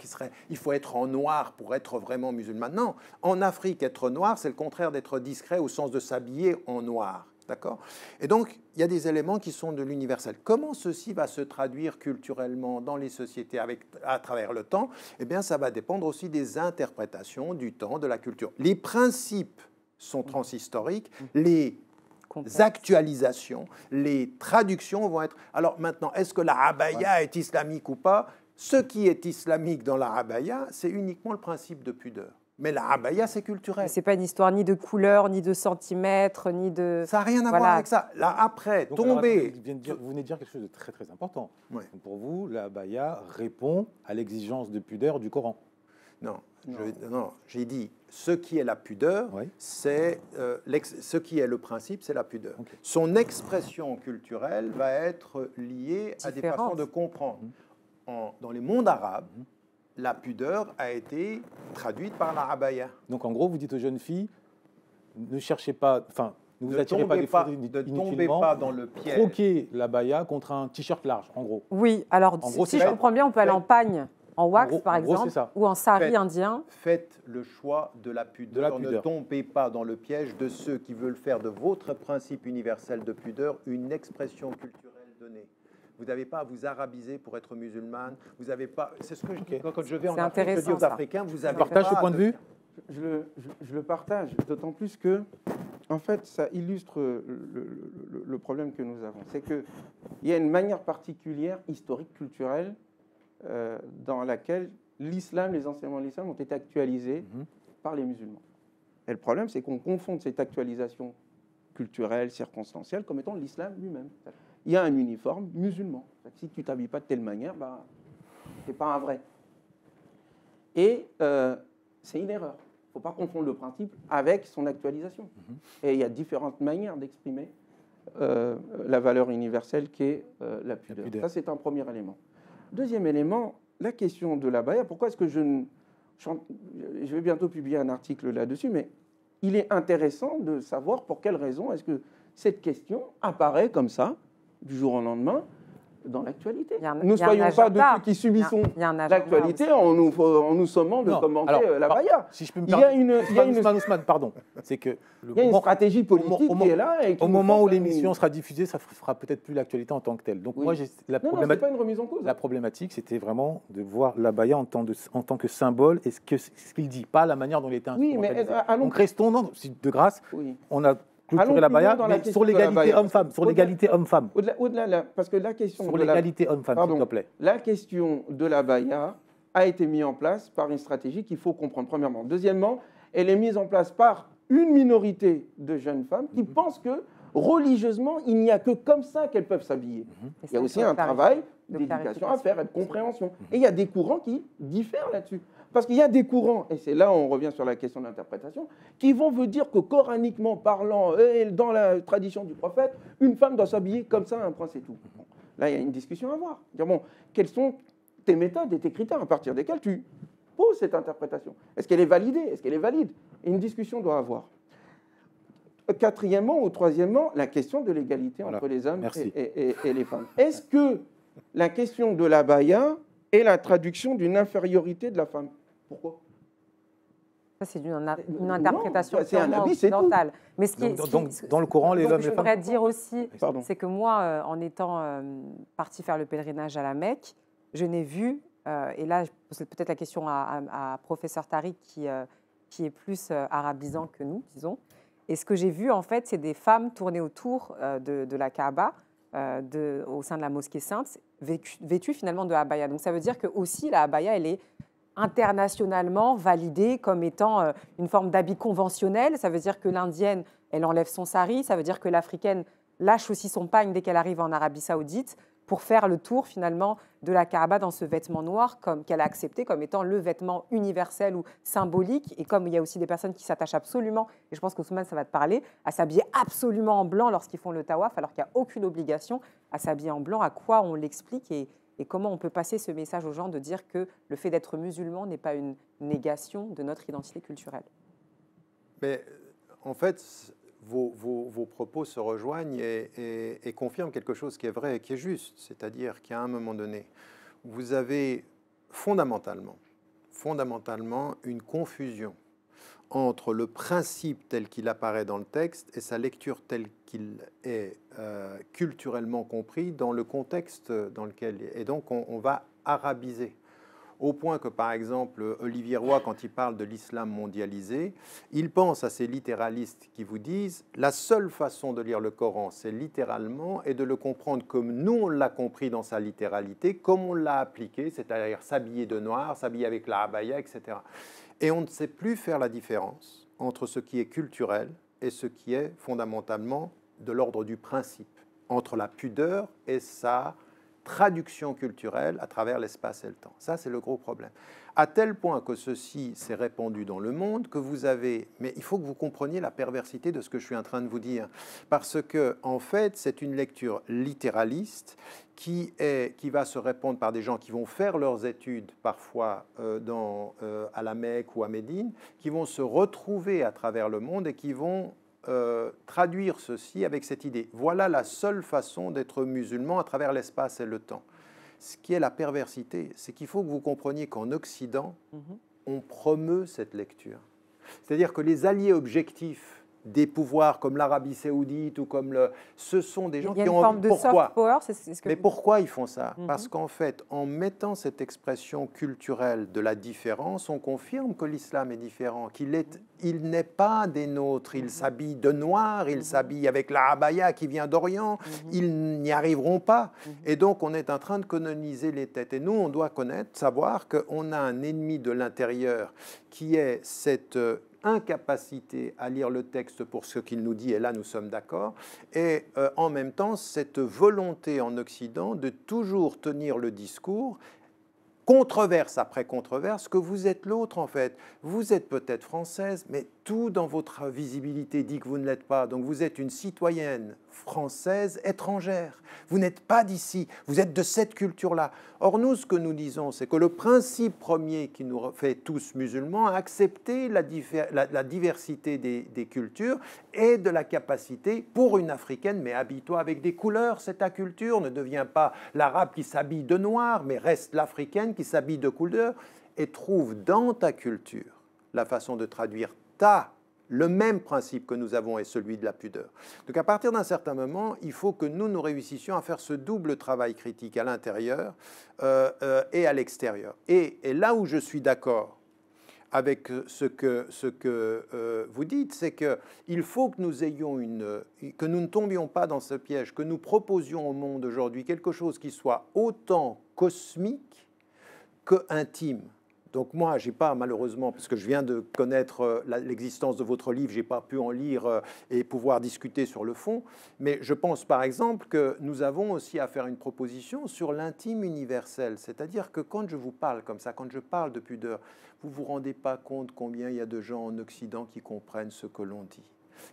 il faut être en noir pour être vraiment musulman. Non, en Afrique, être noir, c'est le contraire d'être discret au sens de s'habiller en noir. D'accord? Et donc, il y a des éléments qui sont de l'universel. Comment ceci va se traduire culturellement dans les sociétés à travers le temps? Eh bien, ça va dépendre aussi des interprétations du temps, de la culture. Les principes sont transhistoriques, les actualisations, les traductions vont être... Alors maintenant, est-ce que la abaya est islamique ou pas? Ce qui est islamique dans la abaya, c'est uniquement le principe de pudeur. Mais la abaya, c'est culturel. Ce n'est pas une histoire ni de couleur, ni de centimètres, ni de... Ça n'a rien à voir avec ça. Là, après, donc, tomber... vous venez de dire quelque chose de très très important. Ouais. Donc, pour vous, la abaya répond à l'exigence de pudeur du Coran. Non, j'ai dit ce qui est la pudeur, oui. C'est ce qui est le principe, c'est la pudeur. Okay. Son expression culturelle va être liée à des façons de comprendre. dans les mondes arabes, la pudeur a été traduite par la abaya. Donc en gros, vous dites aux jeunes filles, ne cherchez pas, enfin, ne vous attirez pas des foudres inutilement. Ne tombez pas dans le piège. Troquez la baya contre un t-shirt large, en gros. Oui, alors En gros, si c'est je ça. comprends bien, on peut aller en pagne, en wax gros- par en gros, exemple, c'est ça. ou en sari indien. Faites le choix de la pudeur. De la pudeur. Ne tombez pas dans le piège de ceux qui veulent faire de votre principe universel de pudeur une expression culturelle donnée. Vous n'avez pas à vous arabiser pour être musulmane. Vous n'avez pas. C'est ce que je dis quand je vais en C'est Afrique. Je dis intéressant, aux ça. Africains, vous avez Partage pas ce point de vue. Je le partage, d'autant plus que, en fait, ça illustre le problème que nous avons. C'est qu'il y a une manière particulière, historique, culturelle, dans laquelle l'islam, les enseignements de l'islam ont été actualisés par les musulmans. Et le problème, c'est qu'on confonde cette actualisation culturelle, circonstancielle, comme étant l'islam lui-même. Il y a un uniforme musulman. Si tu ne t'habilles pas de telle manière, bah, tu n'es pas un vrai. Et c'est une erreur. Il ne faut pas confondre le principe avec son actualisation. Et il y a différentes manières d'exprimer la valeur universelle qu'est la pudeur. Ça, c'est un premier élément. Deuxième élément, la question de la baya. Pourquoi est-ce que je vais bientôt publier un article là-dessus, mais il est intéressant de savoir pour quelles raisons est-ce que cette question apparaît comme ça, du jour au lendemain, dans l'actualité. Nous ne soyons pas de ceux qui subissons l'actualité en nous sommant de commenter la baya. Si je peux me Il y a une, Ousmane, pardon. C'est que il y a une stratégie politique qui est là. Et qui au moment où l'émission sera diffusée, ça ne fera peut-être plus l'actualité en tant que telle. Donc moi, c'est pas une remise en cause. La problématique, c'était vraiment de voir l'abaya en tant que symbole et ce qu'il dit, pas la manière dont il était instrumentalisé. Donc restons, de grâce, on a clôturé l'abaya, mais sur l'égalité homme-femme. Sur l'égalité homme-femme. Au-delà, parce que la question sur l'égalité homme-femme, s'il te plaît. La question de l'abaya a été mise en place par une stratégie qu'il faut comprendre, premièrement. Deuxièmement, elle est mise en place par une minorité de jeunes femmes qui pensent que, religieusement, il n'y a que comme ça qu'elles peuvent s'habiller. Il y a aussi un travail d'éducation à faire et de compréhension. Et il y a des courants qui diffèrent là-dessus. Parce qu'il y a des courants, et c'est là où on revient sur la question de l'interprétation, qui vont vous dire que coraniquement parlant, et dans la tradition du prophète, une femme doit s'habiller comme ça, un prince et tout. Bon, là, il y a une discussion à avoir. Dire, bon, quelles sont tes méthodes et tes critères à partir desquels tu poses cette interprétation? Est-ce qu'elle est validée? Est-ce qu'elle est valide? Et une discussion doit avoir. Quatrièmement ou troisièmement, la question de l'égalité entre les hommes et les femmes. Est-ce que la question de l'abaya est la traduction d'une infériorité de la femme? Pourquoi? Ça, c'est une interprétation purement avis, occidentale. Mais donc, dans le Coran, les hommes et les femmes... Je voudrais dire aussi, c'est que moi, en étant partie faire le pèlerinage à la Mecque, je n'ai vu, et là, c'est peut-être la question à professeur Tariq qui est plus arabisant que nous, disons. Et ce que j'ai vu, en fait, c'est des femmes tourner autour de la Kaaba, au sein de la mosquée sainte, vêtues finalement de abaya. Donc ça veut dire que aussi la abaya, elle est internationalement validée comme étant une forme d'habit conventionnel. Ça veut dire que l'indienne, elle enlève son sari. Ça veut dire que l'africaine lâche aussi son pagne dès qu'elle arrive en Arabie Saoudite pour faire le tour finalement de la Kaaba dans ce vêtement noir qu'elle a accepté comme étant le vêtement universel ou symbolique. Et comme il y a aussi des personnes qui s'attachent absolument, et je pense qu'Ousmane, ça va te parler, à s'habiller absolument en blanc lorsqu'ils font le tawaf, alors qu'il n'y a aucune obligation à s'habiller en blanc, à quoi on l'explique et comment on peut passer ce message aux gens de dire que le fait d'être musulman n'est pas une négation de notre identité culturelle. Mais en fait, vos propos se rejoignent et confirment quelque chose qui est vrai et qui est juste. C'est-à-dire qu'à un moment donné, vous avez fondamentalement une confusion entre le principe tel qu'il apparaît dans le texte et sa lecture telle qu'il est culturellement compris dans le contexte dans lequel il est. Et donc, on va arabiser. Au point que, par exemple, Olivier Roy, quand il parle de l'islam mondialisé, il pense à ces littéralistes qui vous disent « la seule façon de lire le Coran, c'est littéralement, et de le comprendre comme nous, on l'a compris dans sa littéralité, comme on l'a appliqué, c'est-à-dire s'habiller de noir, s'habiller avec la abaya, etc. » Et on ne sait plus faire la différence entre ce qui est culturel et ce qui est fondamentalement de l'ordre du principe, entre la pudeur et sa traduction culturelle à travers l'espace et le temps. Ça, c'est le gros problème. À tel point que ceci s'est répandu dans le monde que vous avez... Mais il faut que vous compreniez la perversité de ce que je suis en train de vous dire. Parce que, en fait, c'est une lecture littéraliste qui va se répandre par des gens qui vont faire leurs études parfois à la Mecque ou à Médine, qui vont se retrouver à travers le monde et qui vont traduire ceci avec cette idée. Voilà la seule façon d'être musulman à travers l'espace et le temps. Ce qui est la perversité, c'est qu'il faut que vous compreniez qu'en Occident, on promeut cette lecture. C'est-à-dire que les alliés objectifs des pouvoirs comme l'Arabie Saoudite ou comme ce sont des gens qui ont... Il y a une forme de soft power, c'est ce que... Mais pourquoi ils font ça? Parce qu'en fait, en mettant cette expression culturelle de la différence, on confirme que l'islam est différent, qu'il n'est pas des nôtres, il s'habille de noir, il s'habille avec la abaya qui vient d'Orient, ils n'y arriveront pas. Et donc, on est en train de coloniser les têtes. Et nous, on doit savoir qu'on a un ennemi de l'intérieur qui est cette... incapacité à lire le texte pour ce qu'il nous dit, et là nous sommes d'accord, et en même temps cette volonté en Occident de toujours tenir le discours, controverse après controverse, que vous êtes l'autre en fait. Vous êtes peut-être française, mais tout dans votre visibilité dit que vous ne l'êtes pas. Donc vous êtes une citoyenne française étrangère. Vous n'êtes pas d'ici, vous êtes de cette culture-là. Or nous, ce que nous disons, c'est que le principe premier qui nous fait tous musulmans, accepter la diversité des cultures et de la capacité pour une africaine, mais habille-toi avec des couleurs, c'est ta culture, ne deviens pas l'arabe qui s'habille de noir, mais reste l'africaine qui s'habille de couleurs, et trouve dans ta culture la façon de traduire le même principe que nous avons est celui de la pudeur. Donc à partir d'un certain moment, il faut que nous réussissions à faire ce double travail critique à l'intérieur et à l'extérieur. Et là où je suis d'accord avec ce que vous dites, c'est qu'il faut que nous ayons que nous ne tombions pas dans ce piège, que nous proposions au monde aujourd'hui quelque chose qui soit autant cosmique que intime. Donc moi, je n'ai pas, malheureusement, parce que je viens de connaître l'existence de votre livre, je n'ai pas pu en lire et pouvoir discuter sur le fond, mais je pense par exemple que nous avons aussi à faire une proposition sur l'intime universel, c'est-à-dire que quand je vous parle comme ça, quand je parle de pudeur, vous ne vous rendez pas compte combien il y a de gens en Occident qui comprennent ce que l'on dit,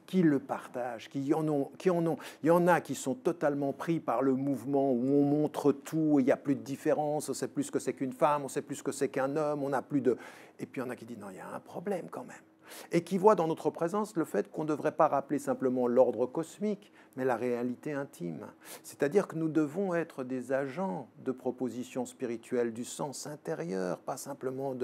qui le partagent, il y en a qui sont totalement pris par le mouvement où on montre tout, il n'y a plus de différence, on ne sait plus ce que c'est qu'une femme, on ne sait plus ce que c'est qu'un homme, on n'a plus de... Et puis il y en a qui disent non, il y a un problème quand même. Et qui voient dans notre présence le fait qu'on ne devrait pas rappeler simplement l'ordre cosmique, mais la réalité intime. C'est-à-dire que nous devons être des agents de proposition spirituelle du sens intérieur, pas simplement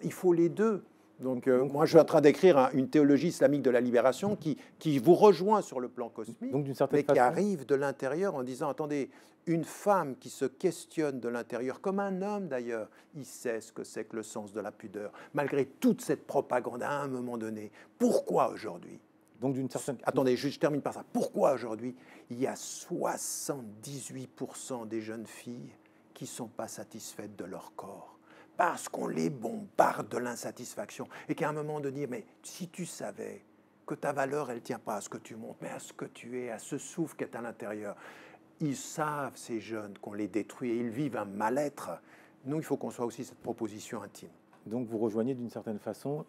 il faut les deux. Donc moi, je suis en train d'écrire une théologie islamique de la libération qui vous rejoint sur le plan cosmique, donc, mais qui arrive de l'intérieur en disant, attendez, une femme qui se questionne de l'intérieur, comme un homme d'ailleurs, il sait ce que c'est que le sens de la pudeur, malgré toute cette propagande à un moment donné. Pourquoi aujourd'hui ? Donc d'une certaine... Attendez, je termine par ça. Pourquoi aujourd'hui, il y a 78% des jeunes filles qui ne sont pas satisfaites de leur corps ? Parce qu'on les bombarde de l'insatisfaction et qu'à un moment donné, mais si tu savais que ta valeur, elle ne tient pas à ce que tu montres, mais à ce que tu es, à ce souffle qui est à l'intérieur. Ils savent, ces jeunes, qu'on les détruit et ils vivent un mal-être. Nous, il faut qu'on soit aussi cette proposition intime. Donc vous rejoignez d'une certaine façon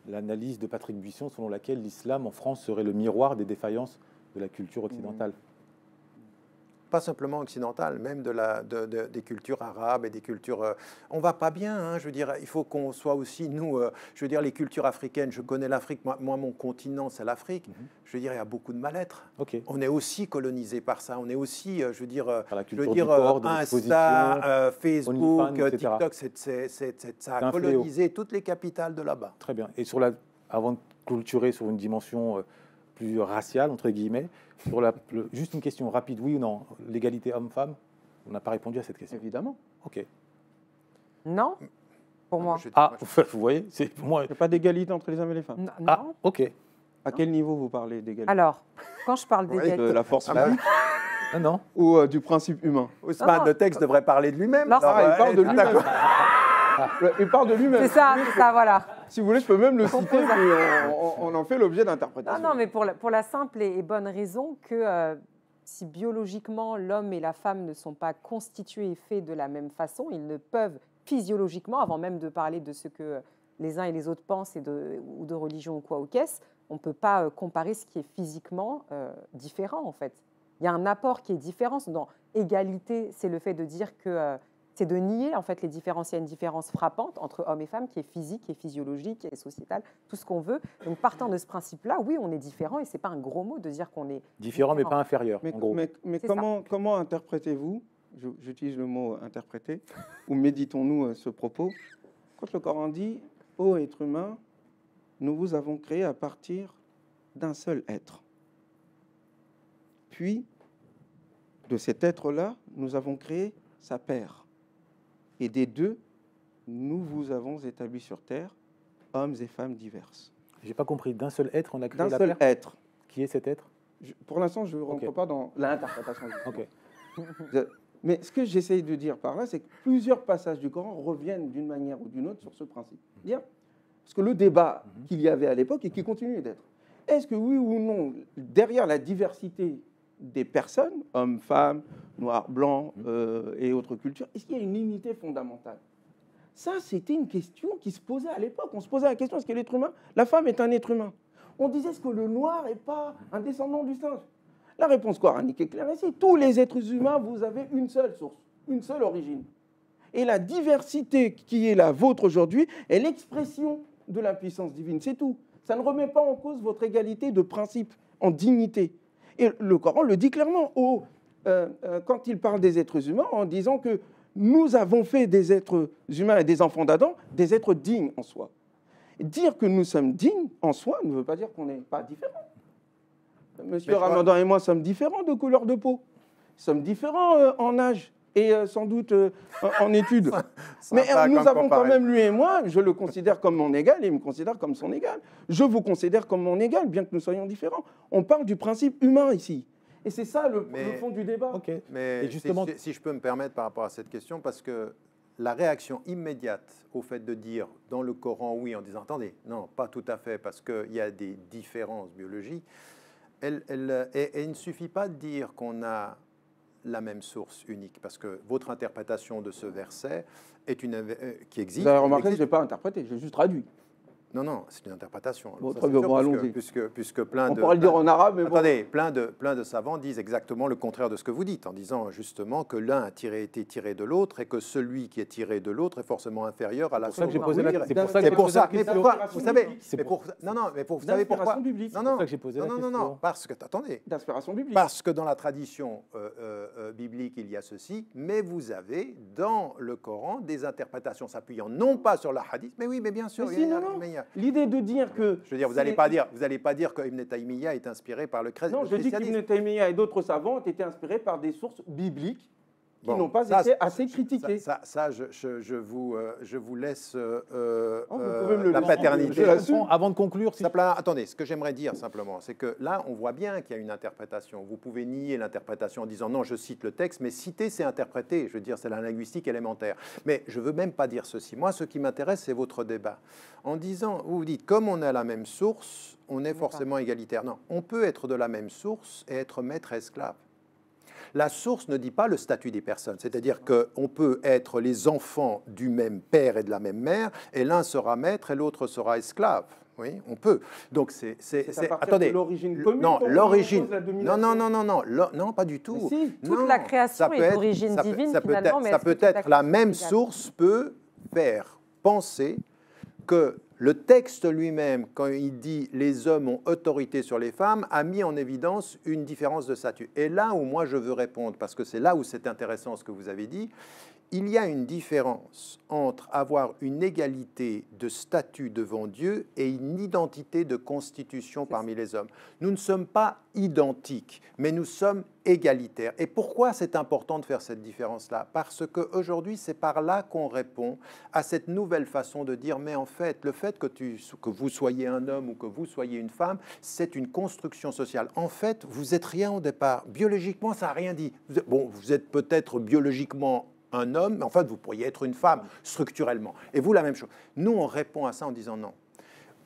l'analyse de Patrick Buisson selon laquelle l'islam en France serait le miroir des défaillances de la culture occidentale. Pas simplement occidentale, même des cultures arabes et des cultures... on va pas bien, hein, je veux dire, il faut qu'on soit aussi, nous, je veux dire, les cultures africaines, je connais l'Afrique, moi mon continent, c'est l'Afrique, je veux dire, il y a beaucoup de mal-être. Okay. On est aussi colonisé par ça, on est aussi, je veux dire, Insta, Facebook, TikTok, ça a colonisé toutes les capitales de là-bas. Très bien. Et avant de clôturer sur une dimension plus raciale, entre guillemets, juste une question rapide, oui ou non, l'égalité homme-femme, on n'a pas répondu à cette question. Évidemment. Ok. Non, pour moi. Vous voyez, pour moi... Il n'y a pas d'égalité entre les hommes et les femmes. Non. Ah, ok. À quel niveau vous parlez d'égalité? Alors, quand je parle d'égalité... De la force physique Non. Ou du principe humain? Ousmane, le texte devrait parler de lui-même. Il parle de lui-même. Il parle de lui-même. C'est ça, voilà. Si vous voulez, je peux même le citer, mais on en fait l'objet d'interprétation. Non, mais pour la simple et bonne raison que si biologiquement l'homme et la femme ne sont pas constitués et faits de la même façon, ils ne peuvent physiologiquement, avant même de parler de ce que les uns et les autres pensent ou de religion ou quoi ou qu'est-ce, on ne peut pas comparer ce qui est physiquement différent en fait. Il y a un apport qui est différent. Dans égalité, c'est le fait de dire que c'est de nier en fait les différences. Il y a une différence frappante entre hommes et femmes qui est physique, qui est physiologique, qui est sociétale, tout ce qu'on veut. Donc partant de ce principe-là, oui, on est différent et c'est pas un gros mot de dire qu'on est Différent mais pas inférieur, en gros. Mais C'est comment interprétez-vous, j'utilise le mot interpréter, ou méditons-nous ce propos, quand le Coran dit « Ô être humain, nous vous avons créé à partir d'un seul être. Puis, de cet être-là, nous avons créé sa paire. Et des deux, nous vous avons établi sur terre hommes et femmes diverses. » J'ai pas compris. D'un seul être, on a créé D'un la seul paire. être. Qui est cet être? Pour l'instant, je ne rentre pas dans l'interprétation. Ok. Mais ce que j'essaye de dire par là, c'est que plusieurs passages du Coran reviennent d'une manière ou d'une autre sur ce principe. Parce que le débat qu'il y avait à l'époque et qui continue d'être, est-ce que oui ou non, derrière la diversité des personnes, hommes, femmes, noirs, blancs et autres cultures, est-ce qu'il y a une unité fondamentale? Ça, c'était une question qui se posait à l'époque. On se posait la question, est-ce que l'être humain, la femme est un être humain? On disait, est-ce que le noir n'est pas un descendant du singe? La réponse coranique est claire ici. Tous les êtres humains, vous avez une seule source, une seule origine. Et la diversité qui est la vôtre aujourd'hui est l'expression de la puissance divine. C'est tout. Ça ne remet pas en cause votre égalité de principe, en dignité. Et le Coran le dit clairement quand il parle des êtres humains, en disant que nous avons fait des êtres humains et des enfants d'Adam des êtres dignes en soi. Dire que nous sommes dignes en soi ne veut pas dire qu'on n'est pas différents. Monsieur Ramadan et moi sommes différents de couleur de peau. Nous sommes différents en âge et sans doute en études. Mais nous avons quand même, lui et moi, je le considère comme mon égal et il me considère comme son égal. Je vous considère comme mon égal, bien que nous soyons différents. On parle du principe humain ici. Et c'est ça le fond du débat. Okay. Mais justement, si je peux me permettre par rapport à cette question, parce que la réaction immédiate au fait de dire dans le Coran oui, en disant attendez, non, pas tout à fait, parce qu'il y a des différences biologiques, il ne suffit pas de dire qu'on a la même source unique, parce que votre interprétation de ce verset est qui existe. Vous avez remarqué que je n'ai pas interprété, j'ai juste traduit. Non, c'est une interprétation. Bon, très bien, bon, allons-y. Puisque plein on pourrait le dire en arabe, mais attendez, plein de savants disent exactement le contraire de ce que vous dites, en disant justement que l'un a été tiré de l'autre et que celui qui est tiré de l'autre est forcément inférieur à la source. C'est pour ça que j'ai posé la question. C'est pour ça. Mais pourquoi? Vous savez, vous savez pourquoi? Biblique. Non, c'est pour ça que j'ai posé la question. Non, parce que attendez. D'inspiration biblique. Parce que dans la tradition biblique, il y a ceci, mais vous avez dans le Coran des interprétations s'appuyant non pas sur la hadith, mais oui, mais bien sûr. L'idée de dire que... Je veux dire, vous n'allez pas dire que Ibn Taymiyyah est inspiré par le christianisme. Non, je dis qu'Ibn Taymiyyah et d'autres savants ont été inspirés par des sources bibliques qui n'ont pas été assez critiquées. Je vous laisse la la paternité. Avant de conclure... Attendez, ce que j'aimerais dire simplement, c'est que là, on voit bien qu'il y a une interprétation. Vous pouvez nier l'interprétation en disant non, je cite le texte, mais citer, c'est interpréter. Je veux dire, c'est la linguistique élémentaire. Mais je ne veux même pas dire ceci. Moi, ce qui m'intéresse, c'est votre débat. En disant, vous dites, comme on a la même source, on est forcément égalitaire. Non, on peut être de la même source et être maître et esclave. La source ne dit pas le statut des personnes, c'est-à-dire qu'on peut être les enfants du même père et de la même mère, et l'un sera maître et l'autre sera esclave. Oui, on peut. Donc c'est attendez. L'origine commune. Non, l'origine. Non, pas du tout. Si, toute la création est d'origine divine finalement, mais ça peut être la même source peut faire penser que le texte lui-même, quand il dit « les hommes ont autorité sur les femmes », a mis en évidence une différence de statut. Et là où moi je veux répondre, parce que c'est là où c'est intéressant ce que vous avez dit, il y a une différence entre avoir une égalité de statut devant Dieu et une identité de constitution parmi les hommes. Nous ne sommes pas identiques, mais nous sommes égalitaires. Et pourquoi c'est important de faire cette différence-là? Parce qu'aujourd'hui, c'est par là qu'on répond à cette nouvelle façon de dire, mais en fait, le fait que vous soyez un homme ou que vous soyez une femme, c'est une construction sociale. En fait, vous n'êtes rien au départ. Biologiquement, ça n'a rien dit. Vous êtes peut-être biologiquement un homme, mais en fait, vous pourriez être une femme structurellement. Et vous, la même chose. Nous, on répond à ça en disant non.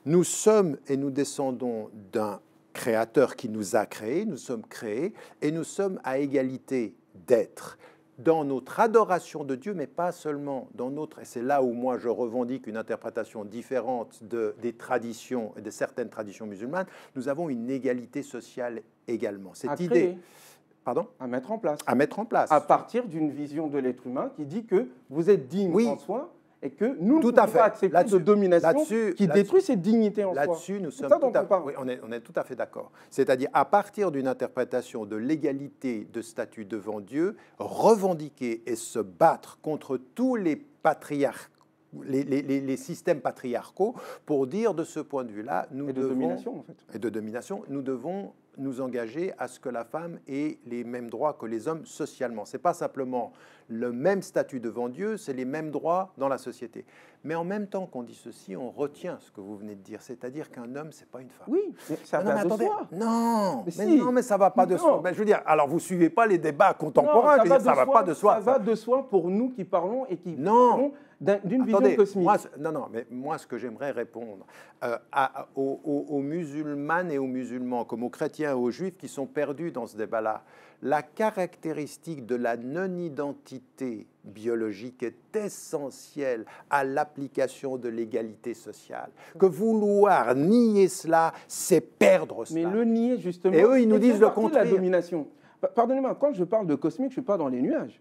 Nous sommes et nous descendons d'un créateur qui nous a créés, nous sommes créés, et nous sommes à égalité d'être dans notre adoration de Dieu, mais pas seulement dans notre... Et c'est là où moi je revendique une interprétation différente des traditions, de certaines traditions musulmanes. Nous avons une égalité sociale également. Cette idée... Pardon ? À mettre en place. À mettre en place. À partir d'une vision de l'être humain qui dit que vous êtes digne en soi et que nous ne tout pouvons à fait. pas accepter de domination qui détruit cette dignité en soi. Là-dessus, nous sommes on est tout à fait d'accord. C'est-à-dire, à partir d'une interprétation de l'égalité de statut devant Dieu, revendiquer et se battre contre tous les patriarches, les systèmes patriarcaux, pour dire de ce point de vue-là, nous devons... domination, en fait. Et de domination, nous devons nous engager à ce que la femme ait les mêmes droits que les hommes socialement. Ce n'est pas simplement le même statut devant Dieu, c'est les mêmes droits dans la société. Mais en même temps qu'on dit ceci, on retient ce que vous venez de dire, c'est-à-dire qu'un homme, ce n'est pas une femme. Oui, mais ça va de soi. Non, mais ça ne va pas de soi. Mais je veux dire, alors vous ne suivez pas les débats contemporains, ça ne va pas de soi. Ça va de soi pour nous qui parlons et qui parlons d'une vision cosmique. Mais moi, ce que j'aimerais répondre aux musulmanes et aux musulmans, comme aux chrétiens et aux juifs qui sont perdus dans ce débat-là, la caractéristique de la non-identité biologique est essentielle à l'application de l'égalité sociale. Que vouloir nier cela, c'est perdre cela. Mais le nier, justement, et eux, ils nous disent le contraire. La domination. Pardonnez-moi, quand je parle de cosmique, je ne suis pas dans les nuages.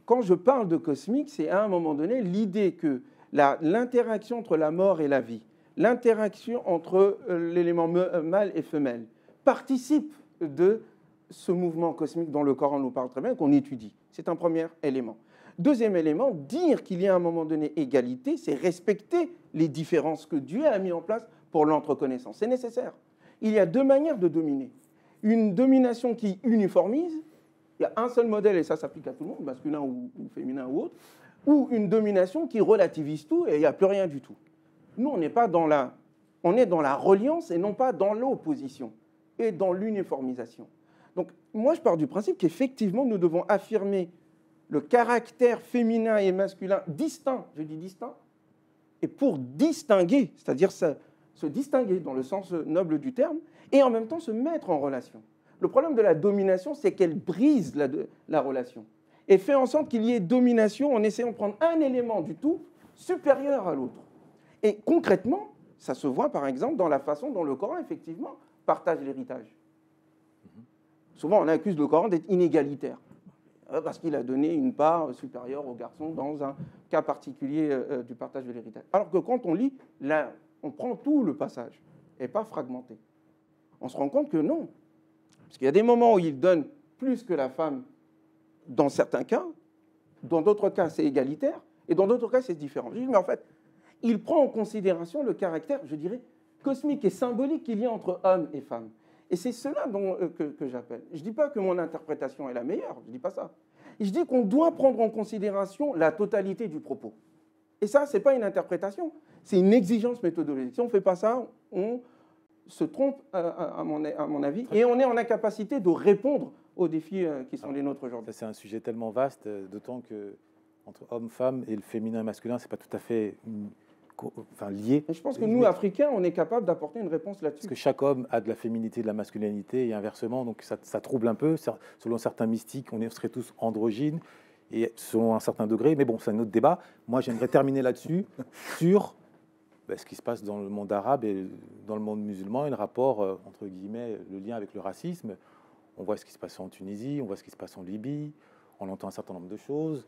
Quand je parle de cosmique, c'est à un moment donné l'idée que l'interaction entre la mort et la vie, l'interaction entre l'élément mâle et femelle, participe de ce mouvement cosmique dont le Coran nous parle très bien, qu'on étudie. C'est un premier élément. Deuxième élément, dire qu'il y a à un moment donné égalité, c'est respecter les différences que Dieu a mis en place pour l'entreconnaissance. C'est nécessaire. Il y a deux manières de dominer. Une domination qui uniformise, il y a un seul modèle et ça s'applique à tout le monde, masculin ou féminin ou autre, ou une domination qui relativise tout et il n'y a plus rien du tout. Nous, on n'est pas dans la... On est dans la reliance et non pas dans l'opposition et dans l'uniformisation. Donc, moi, je pars du principe qu'effectivement, nous devons affirmer le caractère féminin et masculin distinct, je dis distinct, et pour distinguer, c'est-à-dire se distinguer dans le sens noble du terme, et en même temps se mettre en relation. Le problème de la domination, c'est qu'elle brise la relation et fait en sorte qu'il y ait domination en essayant de prendre un élément du tout supérieur à l'autre. Et concrètement, ça se voit par exemple dans la façon dont le Coran, effectivement, partage l'héritage. Souvent, on accuse le Coran d'être inégalitaire, parce qu'il a donné une part supérieure aux garçons dans un cas particulier du partage de l'héritage. Alors que quand on lit, là, on prend tout le passage, et pas fragmenté. On se rend compte que non. Parce qu'il y a des moments où il donne plus que la femme dans certains cas, dans d'autres cas, c'est égalitaire, et dans d'autres cas, c'est différent. Je dis, mais en fait, il prend en considération le caractère, je dirais, cosmique et symbolique qu'il y a entre hommes et femmes. Et c'est cela que j'appelle. Je ne dis pas que mon interprétation est la meilleure, je ne dis pas ça. Je dis qu'on doit prendre en considération la totalité du propos. Et ça, ce n'est pas une interprétation, c'est une exigence méthodologique. Si on ne fait pas ça, on se trompe, à mon avis, et on est en incapacité de répondre aux défis qui sont les nôtres aujourd'hui. C'est un sujet tellement vaste, d'autant que entre homme, femme et le féminin et masculin, ce n'est pas tout à fait lié. Et je pense que nous, Africains, on est capable d'apporter une réponse là-dessus. Parce que chaque homme a de la féminité et de la masculinité, et inversement, donc ça trouble un peu. Selon certains mystiques, on serait tous androgynes, et selon un certain degré, mais bon, c'est un autre débat. Moi, j'aimerais terminer là-dessus, sur ce qui se passe dans le monde arabe et dans le monde musulman, et le rapport, entre guillemets, le lien avec le racisme. On voit ce qui se passe en Tunisie, on voit ce qui se passe en Libye, on entend un certain nombre de choses.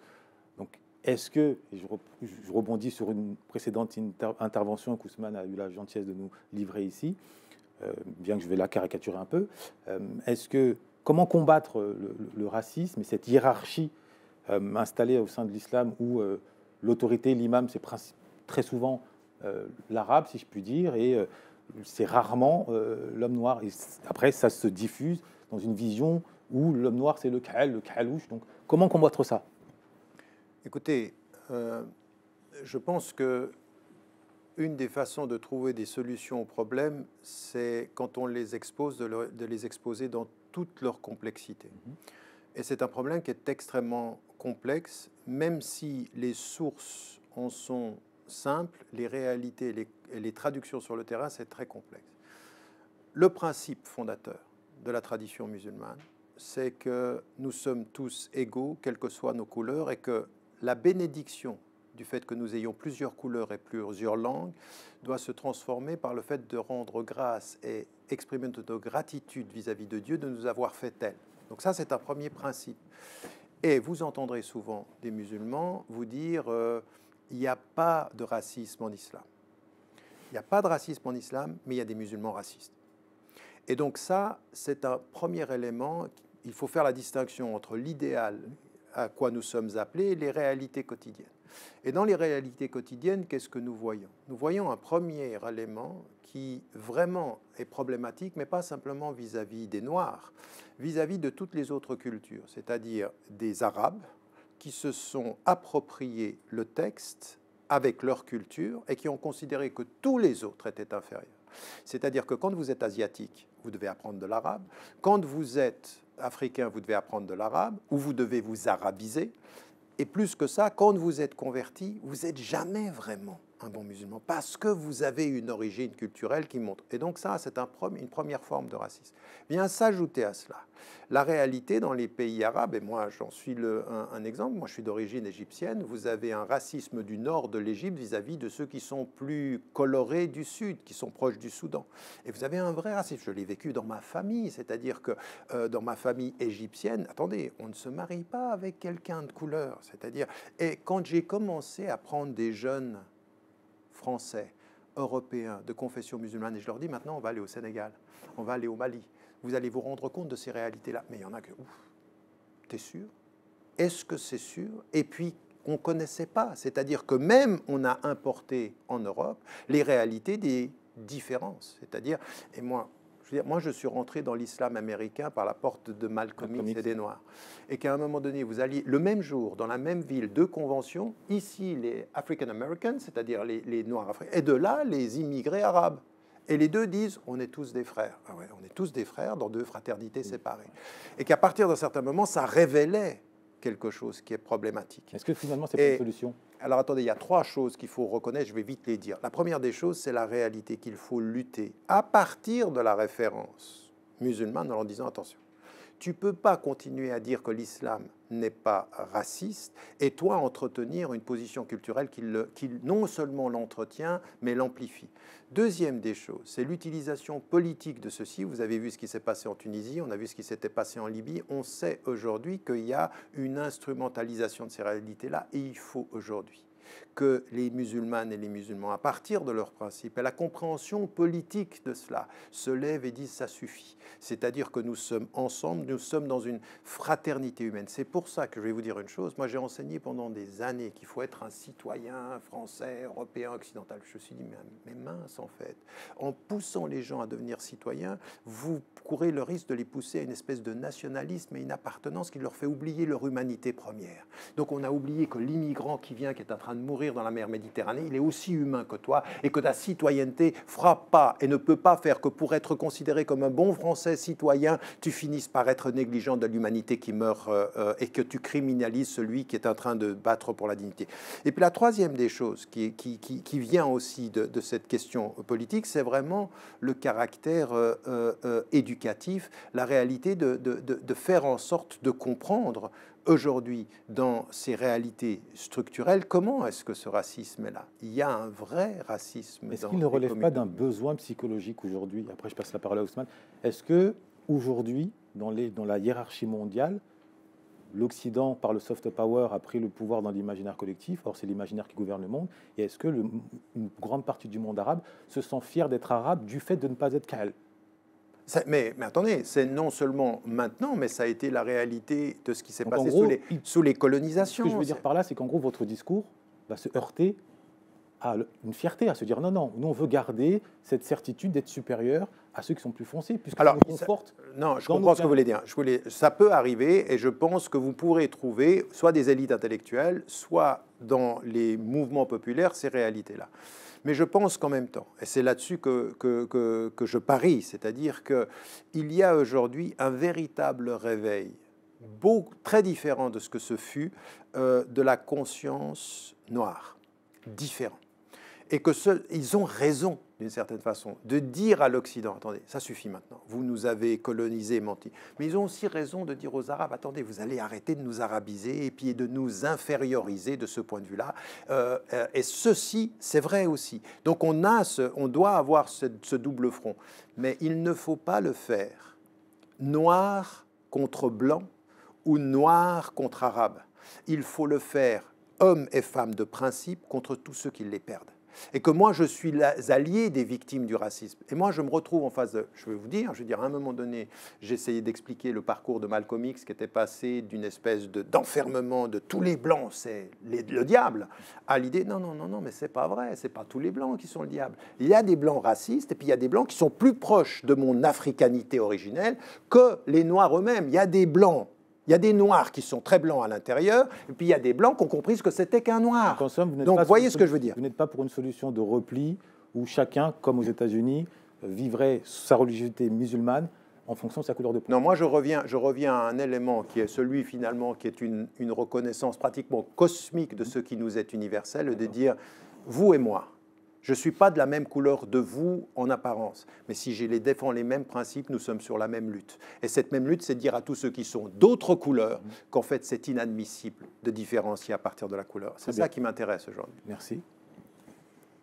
Donc, est-ce que, et je rebondis sur une précédente intervention qu'Ousmane a eu la gentillesse de nous livrer ici, bien que je vais la caricaturer un peu, comment combattre le racisme et cette hiérarchie installée au sein de l'islam où l'autorité, l'imam, c'est très souvent l'arabe, si je puis dire, et c'est rarement l'homme noir. Et après, ça se diffuse dans une vision où l'homme noir, c'est le khalouche. Donc, comment combattre ça ? Écoutez, je pense que une des façons de trouver des solutions aux problèmes, c'est quand on les expose, de les exposer dans toute leur complexité. Et c'est un problème qui est extrêmement complexe, même si les sources en sont simples, les réalités et les traductions sur le terrain, c'est très complexe. le principe fondateur de la tradition musulmane, c'est que nous sommes tous égaux, quelles que soient nos couleurs, et que la bénédiction du fait que nous ayons plusieurs couleurs et plusieurs langues doit se transformer par le fait de rendre grâce et exprimer notre gratitude vis-à-vis de Dieu de nous avoir fait tel. Donc ça, c'est un premier principe. Et vous entendrez souvent des musulmans vous dire il n'y a pas de racisme en islam. Il n'y a pas de racisme en islam, mais il y a des musulmans racistes. Et donc ça, c'est un premier élément. Il faut faire la distinction entre l'idéal à quoi nous sommes appelés et les réalités quotidiennes. Et dans les réalités quotidiennes, qu'est-ce que nous voyons? Nous voyons un premier élément qui vraiment est problématique, mais pas simplement vis-à-vis des Noirs, vis-à-vis de toutes les autres cultures, c'est-à-dire des Arabes qui se sont appropriés le texte avec leur culture et qui ont considéré que tous les autres étaient inférieurs. C'est-à-dire que quand vous êtes asiatique, vous devez apprendre de l'arabe. Quand vous êtes africain, vous devez apprendre de l'arabe, ou vous devez vous arabiser. Et plus que ça, quand vous êtes converti, vous n'êtes jamais vraiment un bon musulman, parce que vous avez une origine culturelle qui montre. Et donc ça, c'est une première forme de racisme. Vient s'ajouter à cela la réalité dans les pays arabes, et moi j'en suis un exemple, moi je suis d'origine égyptienne, vous avez un racisme du nord de l'Égypte vis-à-vis de ceux qui sont plus colorés du sud, qui sont proches du Soudan. Et vous avez un vrai racisme, je l'ai vécu dans ma famille, c'est-à-dire que dans ma famille égyptienne, attendez, on ne se marie pas avec quelqu'un de couleur, c'est-à-dire, et quand j'ai commencé à prendre des jeunes Français, Européens, de confession musulmane, et je leur dis maintenant on va aller au Sénégal, on va aller au Mali, vous allez vous rendre compte de ces réalités-là. Mais il y en a que, ouf, t'es sûr? Est-ce que c'est sûr? Et puis, on ne connaissait pas. C'est-à-dire que même on a importé en Europe les réalités des différences. C'est-à-dire, et moi, je suis rentré dans l'islam américain par la porte de Malcolm X et des Noirs. Et qu'à un moment donné, vous alliez, le même jour, dans la même ville, deux conventions, ici les African Americans, c'est-à-dire les Noirs africains, et de là, les immigrés arabes. Et les deux disent, on est tous des frères. Ah ouais, on est tous des frères dans deux fraternités séparées. Et qu'à partir d'un certain moment, ça révélait quelque chose qui est problématique. Est-ce que finalement, c'est pas une solution? Alors attendez, il y a trois choses qu'il faut reconnaître, je vais vite les dire. La première des choses, c'est la réalité qu'il faut lutter à partir de la référence musulmane en leur disant, attention, tu ne peux pas continuer à dire que l'islam n'est pas raciste et toi entretenir une position culturelle qui non seulement l'entretient, mais l'amplifie. Deuxième des choses, c'est l'utilisation politique de ceci. Vous avez vu ce qui s'est passé en Tunisie, on a vu ce qui s'était passé en Libye. On sait aujourd'hui qu'il y a une instrumentalisation de ces réalités-là et il faut aujourd'hui que les musulmanes et les musulmans, à partir de leurs principes et la compréhension politique de cela, se lèvent et disent ça suffit. C'est-à-dire que nous sommes ensemble, nous sommes dans une fraternité humaine. C'est pour ça que je vais vous dire une chose. Moi, j'ai enseigné pendant des années qu'il faut être un citoyen français, européen, occidental. Je me suis dit, mais mince en fait. En poussant les gens à devenir citoyens, vous courez le risque de les pousser à une espèce de nationalisme et une appartenance qui leur fait oublier leur humanité première. Donc on a oublié que l'immigrant qui vient, qui est en train de mourir dans la mer Méditerranée, il est aussi humain que toi et que ta citoyenneté fera pas et ne peut pas faire que pour être considéré comme un bon Français citoyen, tu finisses par être négligent de l'humanité qui meurt et que tu criminalises celui qui est en train de battre pour la dignité. Et puis la troisième des choses qui vient aussi de cette question politique, c'est vraiment le caractère éducatif, la réalité de faire en sorte de comprendre aujourd'hui, dans ces réalités structurelles, comment est-ce que ce racisme est là? Il y a un vrai racisme. Est-ce qu'il ne relève pas d'un besoin psychologique aujourd'hui? Après, je passe la parole à Ousmane. Est-ce que aujourd'hui, dans la hiérarchie mondiale, l'Occident, par le soft power, a pris le pouvoir dans l'imaginaire collectif? Or, c'est l'imaginaire qui gouverne le monde. Et est-ce que une grande partie du monde arabe se sent fier d'être arabe du fait de ne pas être Kael? Mais attendez, c'est non seulement maintenant, mais ça a été la réalité de ce qui s'est passé sous les colonisations. Ce que je veux dire par là, c'est qu'en gros, votre discours va se heurter à une fierté, à se dire non, nous on veut garder cette certitude d'être supérieur à ceux qui sont plus foncés, puisque ça nous conforte. Non, je comprends ce que vous voulez dire. Ça peut arriver, et je pense que vous pourrez trouver soit des élites intellectuelles, soit dans les mouvements populaires, ces réalités-là. Mais je pense qu'en même temps, et c'est là-dessus que je parie, c'est-à-dire qu'il y a aujourd'hui un véritable réveil, très différent de ce que ce fut, de la conscience noire, différent. Et ils ont raison, d'une certaine façon, de dire à l'Occident, attendez, ça suffit maintenant, vous nous avez colonisés, menti. Mais ils ont aussi raison de dire aux Arabes, attendez, vous allez arrêter de nous arabiser et puis de nous inférioriser de ce point de vue-là. Et ceci, c'est vrai aussi. Donc on doit avoir ce double front. Mais il ne faut pas le faire noir contre blanc ou noir contre arabe. Il faut le faire hommes et femmes de principe contre tous ceux qui les perdent. Et que moi, je suis l'allié des victimes du racisme. Et moi, je me retrouve en face de... Je vais dire, à un moment donné, j'ai essayé d'expliquer le parcours de Malcolm X qui était passé d'une espèce d'enfermement de tous les Blancs, c'est le diable, à l'idée, non, mais c'est pas vrai, c'est pas tous les Blancs qui sont le diable. Il y a des Blancs racistes et puis il y a des Blancs qui sont plus proches de mon africanité originelle que les Noirs eux-mêmes. Il y a des Blancs. Il y a des Noirs qui sont très blancs à l'intérieur, et puis il y a des Blancs qui ont compris ce que c'était qu'un Noir. Donc, vous voyez ce que je veux dire. Vous n'êtes pas pour une solution de repli où chacun, comme aux États-Unis, vivrait sa religiosité musulmane en fonction de sa couleur de peau. Non, moi je reviens à un élément qui est celui finalement qui est une reconnaissance pratiquement cosmique de ce qui nous est universel, de dire, vous et moi, je ne suis pas de la même couleur de vous en apparence, mais si je défends les mêmes principes, nous sommes sur la même lutte. Et cette même lutte, c'est de dire à tous ceux qui sont d'autres couleurs qu'en fait, c'est inadmissible de différencier à partir de la couleur. C'est ça qui m'intéresse aujourd'hui. Merci.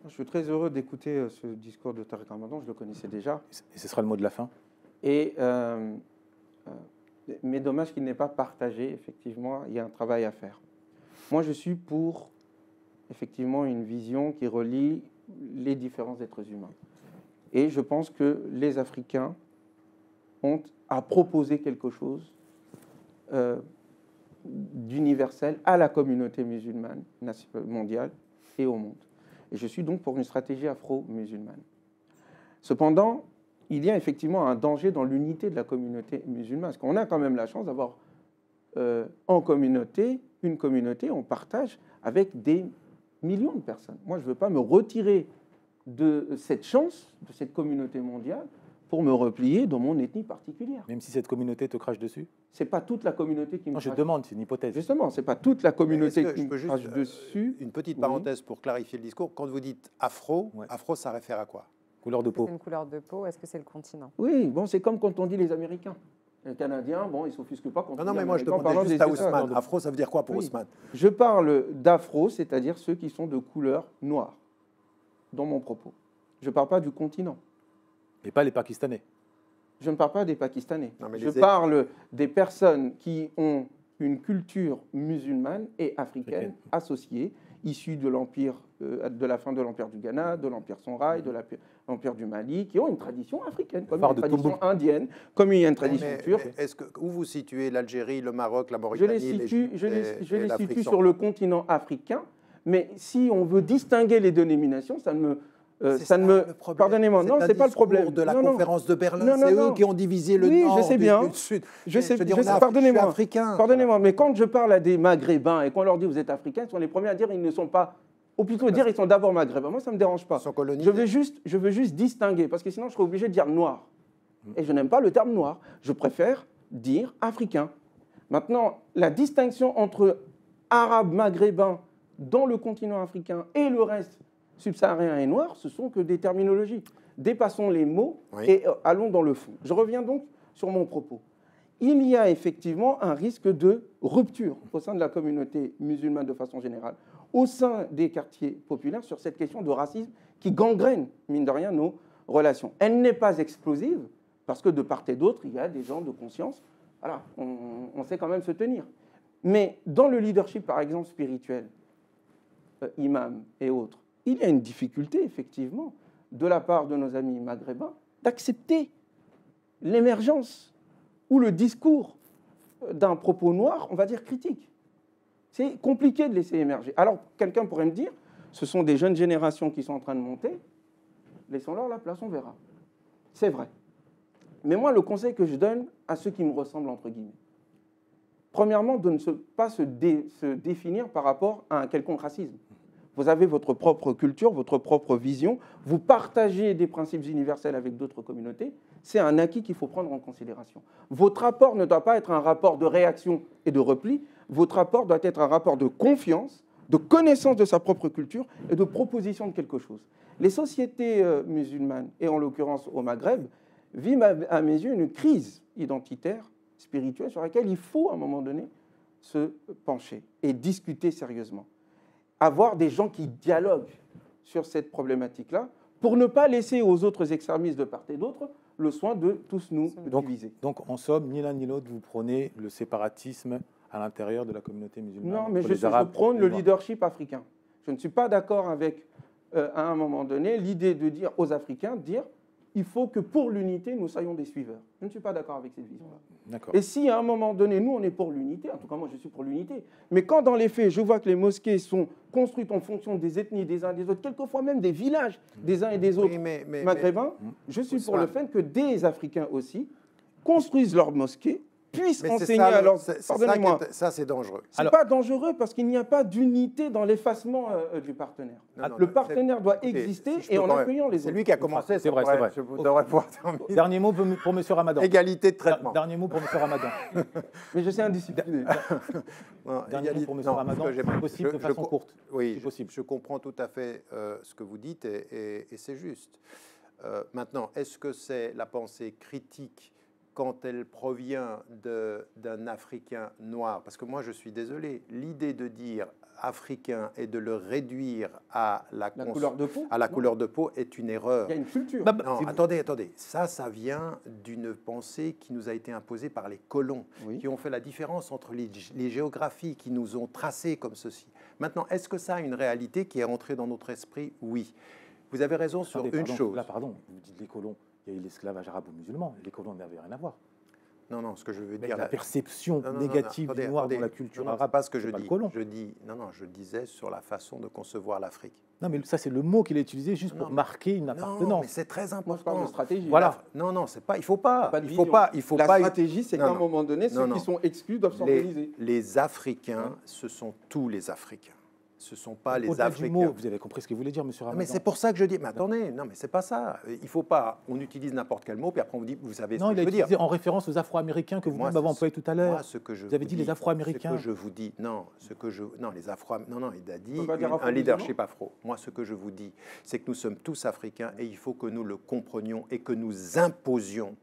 Je suis très heureux d'écouter ce discours de Tariq Ramadan, je le connaissais déjà. Et ce sera le mot de la fin. Mais dommage qu'il n'ait pas partagé, effectivement, il y a un travail à faire. Moi, je suis pour, effectivement, une vision qui relie les différents êtres humains. Et je pense que les Africains ont à proposer quelque chose d'universel à la communauté musulmane mondiale et au monde. Et je suis donc pour une stratégie afro-musulmane. Cependant, il y a effectivement un danger dans l'unité de la communauté musulmane, parce qu'on a quand même la chance d'avoir en communauté, une communauté, on partage avec des millions de personnes. Moi, je ne veux pas me retirer de cette chance, de cette communauté mondiale, pour me replier dans mon ethnie particulière. Même si cette communauté te crache dessus? Ce n'est pas toute la communauté qui me crache. Non, je demande, c'est une hypothèse. Justement, ce n'est pas toute la communauté qui me crache dessus. Une petite parenthèse pour clarifier le discours. Quand vous dites afro, afro, ça réfère à quoi? Couleur de peau. C'est une couleur de peau, est-ce que c'est le continent? Oui, bon, c'est comme quand on dit les Américains. Les Canadiens, bon, ils ne s'offusquent pas quand on dit non, mais moi, je demandais juste à Ousmane. Afro, ça veut dire quoi pour Ousmane? Je parle d'afro, c'est-à-dire ceux qui sont de couleur noire, dans mon propos. Je ne parle pas du continent. Et pas les Pakistanais? Je ne parle pas des Pakistanais. Non, je parle des personnes qui ont une culture musulmane et africaine associée, issue de l'empire, de la fin de l'empire du Ghana, de l'empire Songhai, de l'empire du Mali, qui ont une tradition africaine, comme une tradition indienne, comme il y a une tradition turque. Où vous situez l'Algérie, le Maroc, la Mauritanie? Je les situe sur le continent africain, mais si on veut distinguer les dénominations, ça ne me... Pardonnez-moi, non, c'est pas le problème. De la conférence de Berlin, c'est eux qui ont divisé le Nord je sais bien. du Sud. Je sais, pardonnez-moi, mais quand je parle à des Maghrébins et qu'on leur dit vous êtes Africains, ils sont les premiers à dire ils ne sont pas, ou plutôt dire ils sont d'abord Maghrébins. Moi, ça ne me dérange pas. Je veux juste distinguer, parce que sinon je serais obligé de dire noir. Et je n'aime pas le terme noir. Je préfère dire africain. Maintenant, la distinction entre arabes, maghrébins dans le continent africain et le reste subsaharien et noir, ce sont que des terminologies. Dépassons les mots et allons dans le fond. Je reviens donc sur mon propos. Il y a effectivement un risque de rupture au sein de la communauté musulmane de façon générale, au sein des quartiers populaires, sur cette question de racisme qui gangrène, mine de rien, nos relations. Elle n'est pas explosive, parce que de part et d'autre, il y a des gens de conscience. Voilà, on sait quand même se tenir. Mais dans le leadership, par exemple, spirituel, imam et autres, il y a une difficulté, effectivement, de la part de nos amis maghrébins, d'accepter l'émergence ou le discours d'un propos noir, on va dire critique. C'est compliqué de laisser émerger. Alors, quelqu'un pourrait me dire, ce sont des jeunes générations qui sont en train de monter, laissons-leur la place, on verra. C'est vrai. Mais moi, le conseil que je donne à ceux qui me ressemblent, entre guillemets, premièrement, de ne pas se définir par rapport à un quelconque racisme. Vous avez votre propre culture, votre propre vision, vous partagez des principes universels avec d'autres communautés, c'est un acquis qu'il faut prendre en considération. Votre rapport ne doit pas être un rapport de réaction et de repli, votre rapport doit être un rapport de confiance, de connaissance de sa propre culture et de proposition de quelque chose. Les sociétés musulmanes, et en l'occurrence au Maghreb, vivent à mes yeux une crise identitaire, spirituelle, sur laquelle il faut à un moment donné se pencher et discuter sérieusement. Avoir des gens qui dialoguent sur cette problématique-là pour ne pas laisser aux autres extrémistes de part et d'autre le soin de tous nous diviser. Donc, en somme, ni l'un ni l'autre, vous prenez le séparatisme à l'intérieur de la communauté musulmane. Non, mais je prône le leadership africain. Je ne suis pas d'accord avec, à un moment donné, l'idée de dire aux Africains, il faut que pour l'unité, nous soyons des suiveurs. Je ne suis pas d'accord avec cette vision-là. Et si à un moment donné, nous, on est pour l'unité, en tout cas moi je suis pour l'unité, mais quand dans les faits, je vois que les mosquées sont construites en fonction des ethnies des uns et des autres, quelquefois même des villages des uns et des autres maghrébins, je suis pour le fait que des Africains aussi construisent leurs mosquées, puissent enseigner à leurs... Pardonnez-moi. Ça, c'est dangereux. Ce n'est pas dangereux parce qu'il n'y a pas d'unité dans l'effacement du partenaire. Le partenaire doit exister et en accueillant les autres. C'est lui qui a commencé. C'est vrai, c'est vrai. Je devrais pouvoir terminer. Dernier mot pour M. Ramadan. Égalité de traitement. Dernier mot pour M. Ramadan. Mais je suis indiscipliné. Dernier mot pour M. Ramadan. C'est possible de façon courte. Oui, je comprends tout à fait ce que vous dites et c'est juste. Maintenant, est-ce que c'est la pensée critique quand elle provient d'un Africain noir? Parce que moi, je suis désolé, l'idée de dire africain et de le réduire à la couleur de peau est une erreur. Il y a une culture. Non, attendez. Ça vient d'une pensée qui nous a été imposée par les colons, qui ont fait la différence entre les géographies, qui nous ont tracées comme ceci. Maintenant, est-ce que ça a une réalité qui est rentrée dans notre esprit? Oui. Vous avez raison sur une chose. Là, pardon, vous dites les colons. Il y a eu l'esclavage arabo-musulman. Les colons n'avaient rien à voir. Non, ce que je veux dire... La perception négative du noir dans la culture arabe, pas ce que je dis. Je disais sur la façon de concevoir l'Afrique. Non, mais ça, c'est le mot qu'il a utilisé juste pour marquer une appartenance. Non, mais c'est très important. Moi, je parle de stratégie. Voilà. Non, c'est pas... Il faut pas. La stratégie, c'est qu'à un moment donné, ceux qui sont exclus doivent s'organiser. Les Africains, ce sont tous les Africains. Ce ne sont pas les Africains. Vous avez compris ce qu'il voulait dire, M. Ramadan. Mais c'est pour ça que je dis, mais attendez, non, mais c'est pas ça. Il ne faut pas, on utilise n'importe quel mot, puis après on vous dit, vous savez ce que je veux dire. Non, il a utilisé en référence aux Afro-Américains que vous-même avez employé tout à l'heure. Vous avez dit les Afro-Américains. Ce que je vous dis, il a dit un leadership afro. Moi, ce que je vous dis, c'est que nous sommes tous Africains et il faut que nous le comprenions et que nous imposions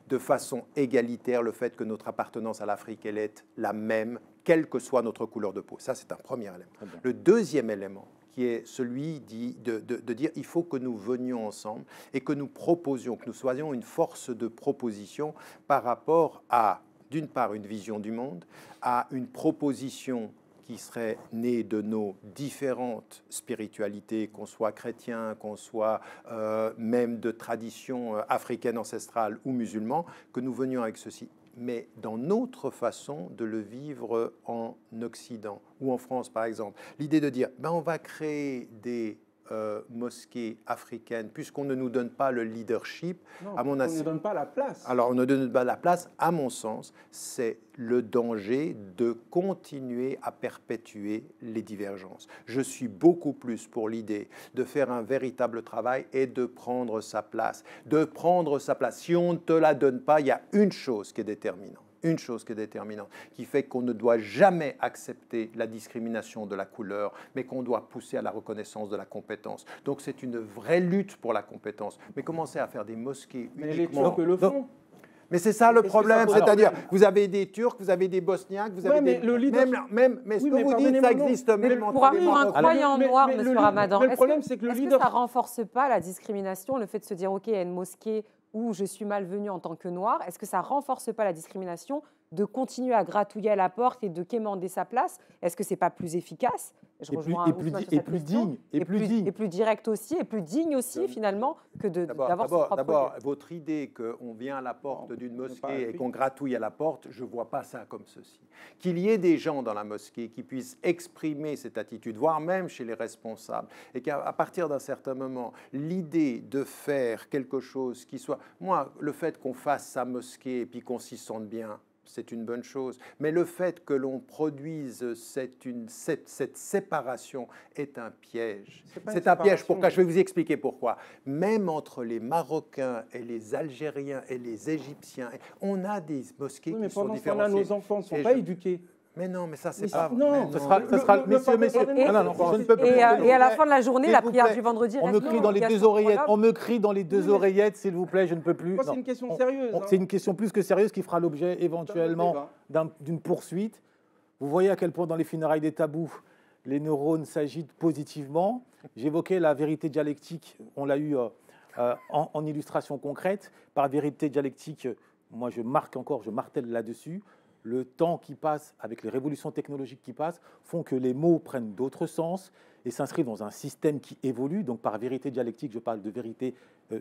de façon égalitaire le fait que notre appartenance à l'Afrique, elle est la même, quelle que soit notre couleur de peau. Ça, c'est un premier élément. Le deuxième élément, qui est celui de dire il faut que nous venions ensemble et que nous proposions, que nous soyons une force de proposition par rapport à, d'une part, une vision du monde, à une proposition qui serait née de nos différentes spiritualités, qu'on soit chrétien, qu'on soit même de tradition africaine ancestrale ou musulman, que nous venions avec ceci. Mais dans notre façon de le vivre en Occident ou en France, par exemple, l'idée de dire on va créer des mosquées africaines, puisqu'on ne nous donne pas le leadership. Non, on ne donne pas la place. Alors, on ne donne pas la place, à mon sens, c'est le danger de continuer à perpétuer les divergences. Je suis beaucoup plus pour l'idée de faire un véritable travail et de prendre sa place. De prendre sa place. Si on ne te la donne pas, il y a une chose qui est déterminante. Une chose qui est déterminante, qui fait qu'on ne doit jamais accepter la discrimination de la couleur, mais qu'on doit pousser à la reconnaissance de la compétence. Donc c'est une vraie lutte pour la compétence. Mais commencer à faire des mosquées uniquement... Les Turcs le font. Mais c'est ça le problème, c'est-à-dire vous avez des Turcs, vous avez des Bosniaques, vous avez des... Mais ce que vous dites, ça existe même pour un croyant noir, M. Ramadan, le problème, c'est que ça ne renforce pas la discrimination, le fait de se dire, OK, il y a une mosquée où je suis malvenu en tant que noir, est-ce que ça ne renforce pas la discrimination de continuer à gratouiller à la porte et de quémander sa place? Est-ce que ce n'est pas plus efficace? plus digne. Et plus direct aussi, et plus digne aussi, finalement, que d'avoir son propre... D'abord, votre idée qu'on vient à la porte d'une mosquée et qu'on gratouille à la porte, je ne vois pas ça comme ceci. Qu'il y ait des gens dans la mosquée qui puissent exprimer cette attitude, voire même chez les responsables, et qu'à partir d'un certain moment, l'idée de faire quelque chose qui soit... Moi, le fait qu'on fasse sa mosquée et puis qu'on s'y sente bien, c'est une bonne chose. Mais le fait que l'on produise cette séparation est un piège. C'est un piège. Pourquoi? Je vais vous expliquer pourquoi. Même entre les Marocains et les Algériens et les Égyptiens, on a des mosquées qui sont différenciées. Nos enfants ne sont pas éduqués Mais non, mais ça, c'est Mais pas... non, mais Ce sera, messieurs, je ne peux plus. Et à la fin de la journée, S'il la vous prière plaît. du vendredi On reste me crie une dans les deux obligation. oreillettes. Voilà. On me crie dans les deux oreillettes, s'il vous plaît, je ne peux plus. Moi, c'est Non. une question sérieuse. hein. C'est une question plus que sérieuse qui fera l'objet éventuellement d'une poursuite. Vous voyez à quel point dans les funérailles des tabous, les neurones s'agitent positivement. J'évoquais la vérité dialectique, on l'a eu en illustration concrète. Par vérité dialectique, moi je martèle là-dessus. Le temps qui passe, avec les révolutions technologiques qui passent, font que les mots prennent d'autres sens et s'inscrivent dans un système qui évolue. Donc par vérité dialectique, je parle de vérité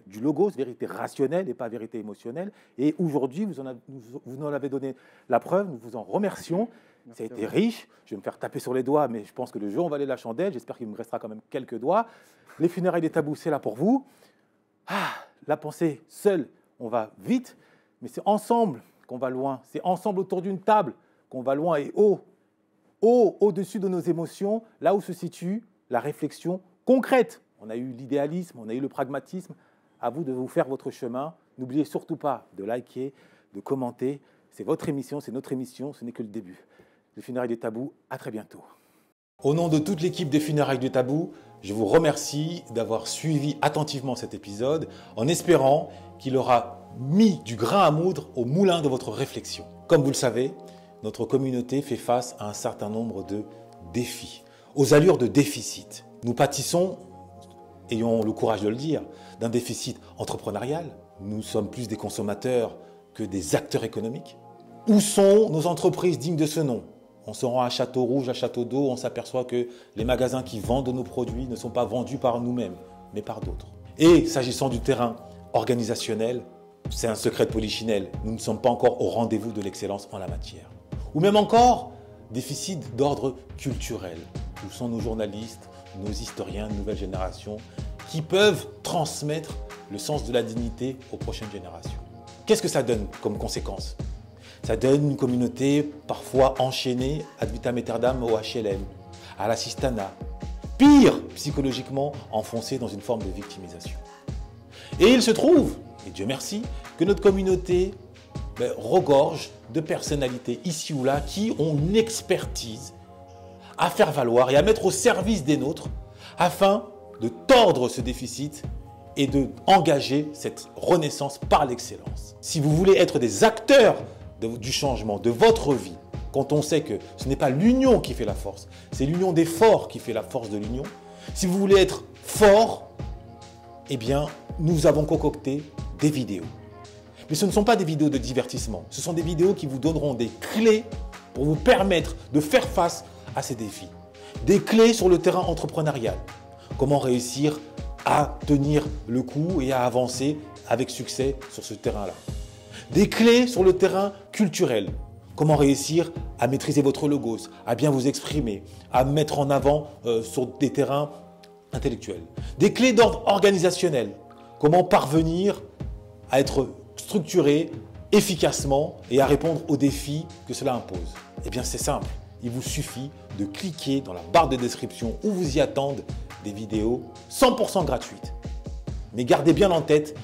du logos, vérité rationnelle et pas vérité émotionnelle. Et aujourd'hui, vous en avez donné la preuve, nous vous en remercions. Ça a été riche, je vais me faire taper sur les doigts, mais je pense que le jour où on va aller la chandelle, j'espère qu'il me restera quand même quelques doigts. Les funérailles des tabous, c'est là pour vous. La pensée seule, on va vite, mais c'est ensemble qu'on va loin. C'est ensemble autour d'une table qu'on va loin et au-dessus de nos émotions, là où se situe la réflexion concrète. On a eu l'idéalisme, on a eu le pragmatisme. À vous de vous faire votre chemin. N'oubliez surtout pas de liker, de commenter. C'est votre émission, c'est notre émission, ce n'est que le début. Les funérailles des tabous, à très bientôt. Au nom de toute l'équipe des funérailles des tabous, je vous remercie d'avoir suivi attentivement cet épisode en espérant qu'il aura mis du grain à moudre au moulin de votre réflexion. Comme vous le savez, notre communauté fait face à un certain nombre de défis, aux allures de déficit. Nous pâtissons, ayons le courage de le dire, d'un déficit entrepreneurial. Nous sommes plus des consommateurs que des acteurs économiques. Où sont nos entreprises dignes de ce nom ? On se rend à Château-Rouge, à Château-d'Eau, on s'aperçoit que les magasins qui vendent nos produits ne sont pas vendus par nous-mêmes, mais par d'autres. Et s'agissant du terrain organisationnel, c'est un secret de polichinelle. Nous ne sommes pas encore au rendez-vous de l'excellence en la matière. Ou même encore, déficit d'ordre culturel. Où sont nos journalistes, nos historiens de nouvelle génération qui peuvent transmettre le sens de la dignité aux prochaines générations. Qu'est-ce que ça donne comme conséquence ? Ça donne une communauté parfois enchaînée ad vitam aeternam au HLM, à l'assistanat. Pire, psychologiquement enfoncée dans une forme de victimisation. Et il se trouve, et Dieu merci, que notre communauté regorge de personnalités ici ou là qui ont une expertise à faire valoir et à mettre au service des nôtres afin de tordre ce déficit et d'engager cette renaissance par l'excellence. Si vous voulez être des acteurs du changement, de votre vie, quand on sait que ce n'est pas l'union qui fait la force, c'est l'union des forts qui fait la force de l'union. Si vous voulez être fort, eh bien, nous avons concocté des vidéos. Mais ce ne sont pas des vidéos de divertissement, ce sont des vidéos qui vous donneront des clés pour vous permettre de faire face à ces défis. Des clés sur le terrain entrepreneurial. Comment réussir à tenir le coup et à avancer avec succès sur ce terrain-là. Des clés sur le terrain culturel. Comment réussir à maîtriser votre logos, à bien vous exprimer, à mettre en avant sur des terrains intellectuels. Des clés d'ordre organisationnel. Comment parvenir à être structuré efficacement et à répondre aux défis que cela impose. Eh bien, c'est simple. Il vous suffit de cliquer dans la barre de description où vous y attendent des vidéos 100% gratuites. Mais gardez bien en tête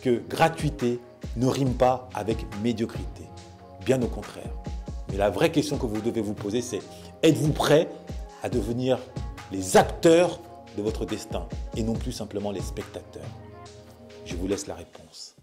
que gratuité ne rime pas avec médiocrité. Bien au contraire. Mais la vraie question que vous devez vous poser, c'est êtes-vous prêt à devenir les acteurs de votre destin et non plus simplement les spectateurs ? Je vous laisse la réponse.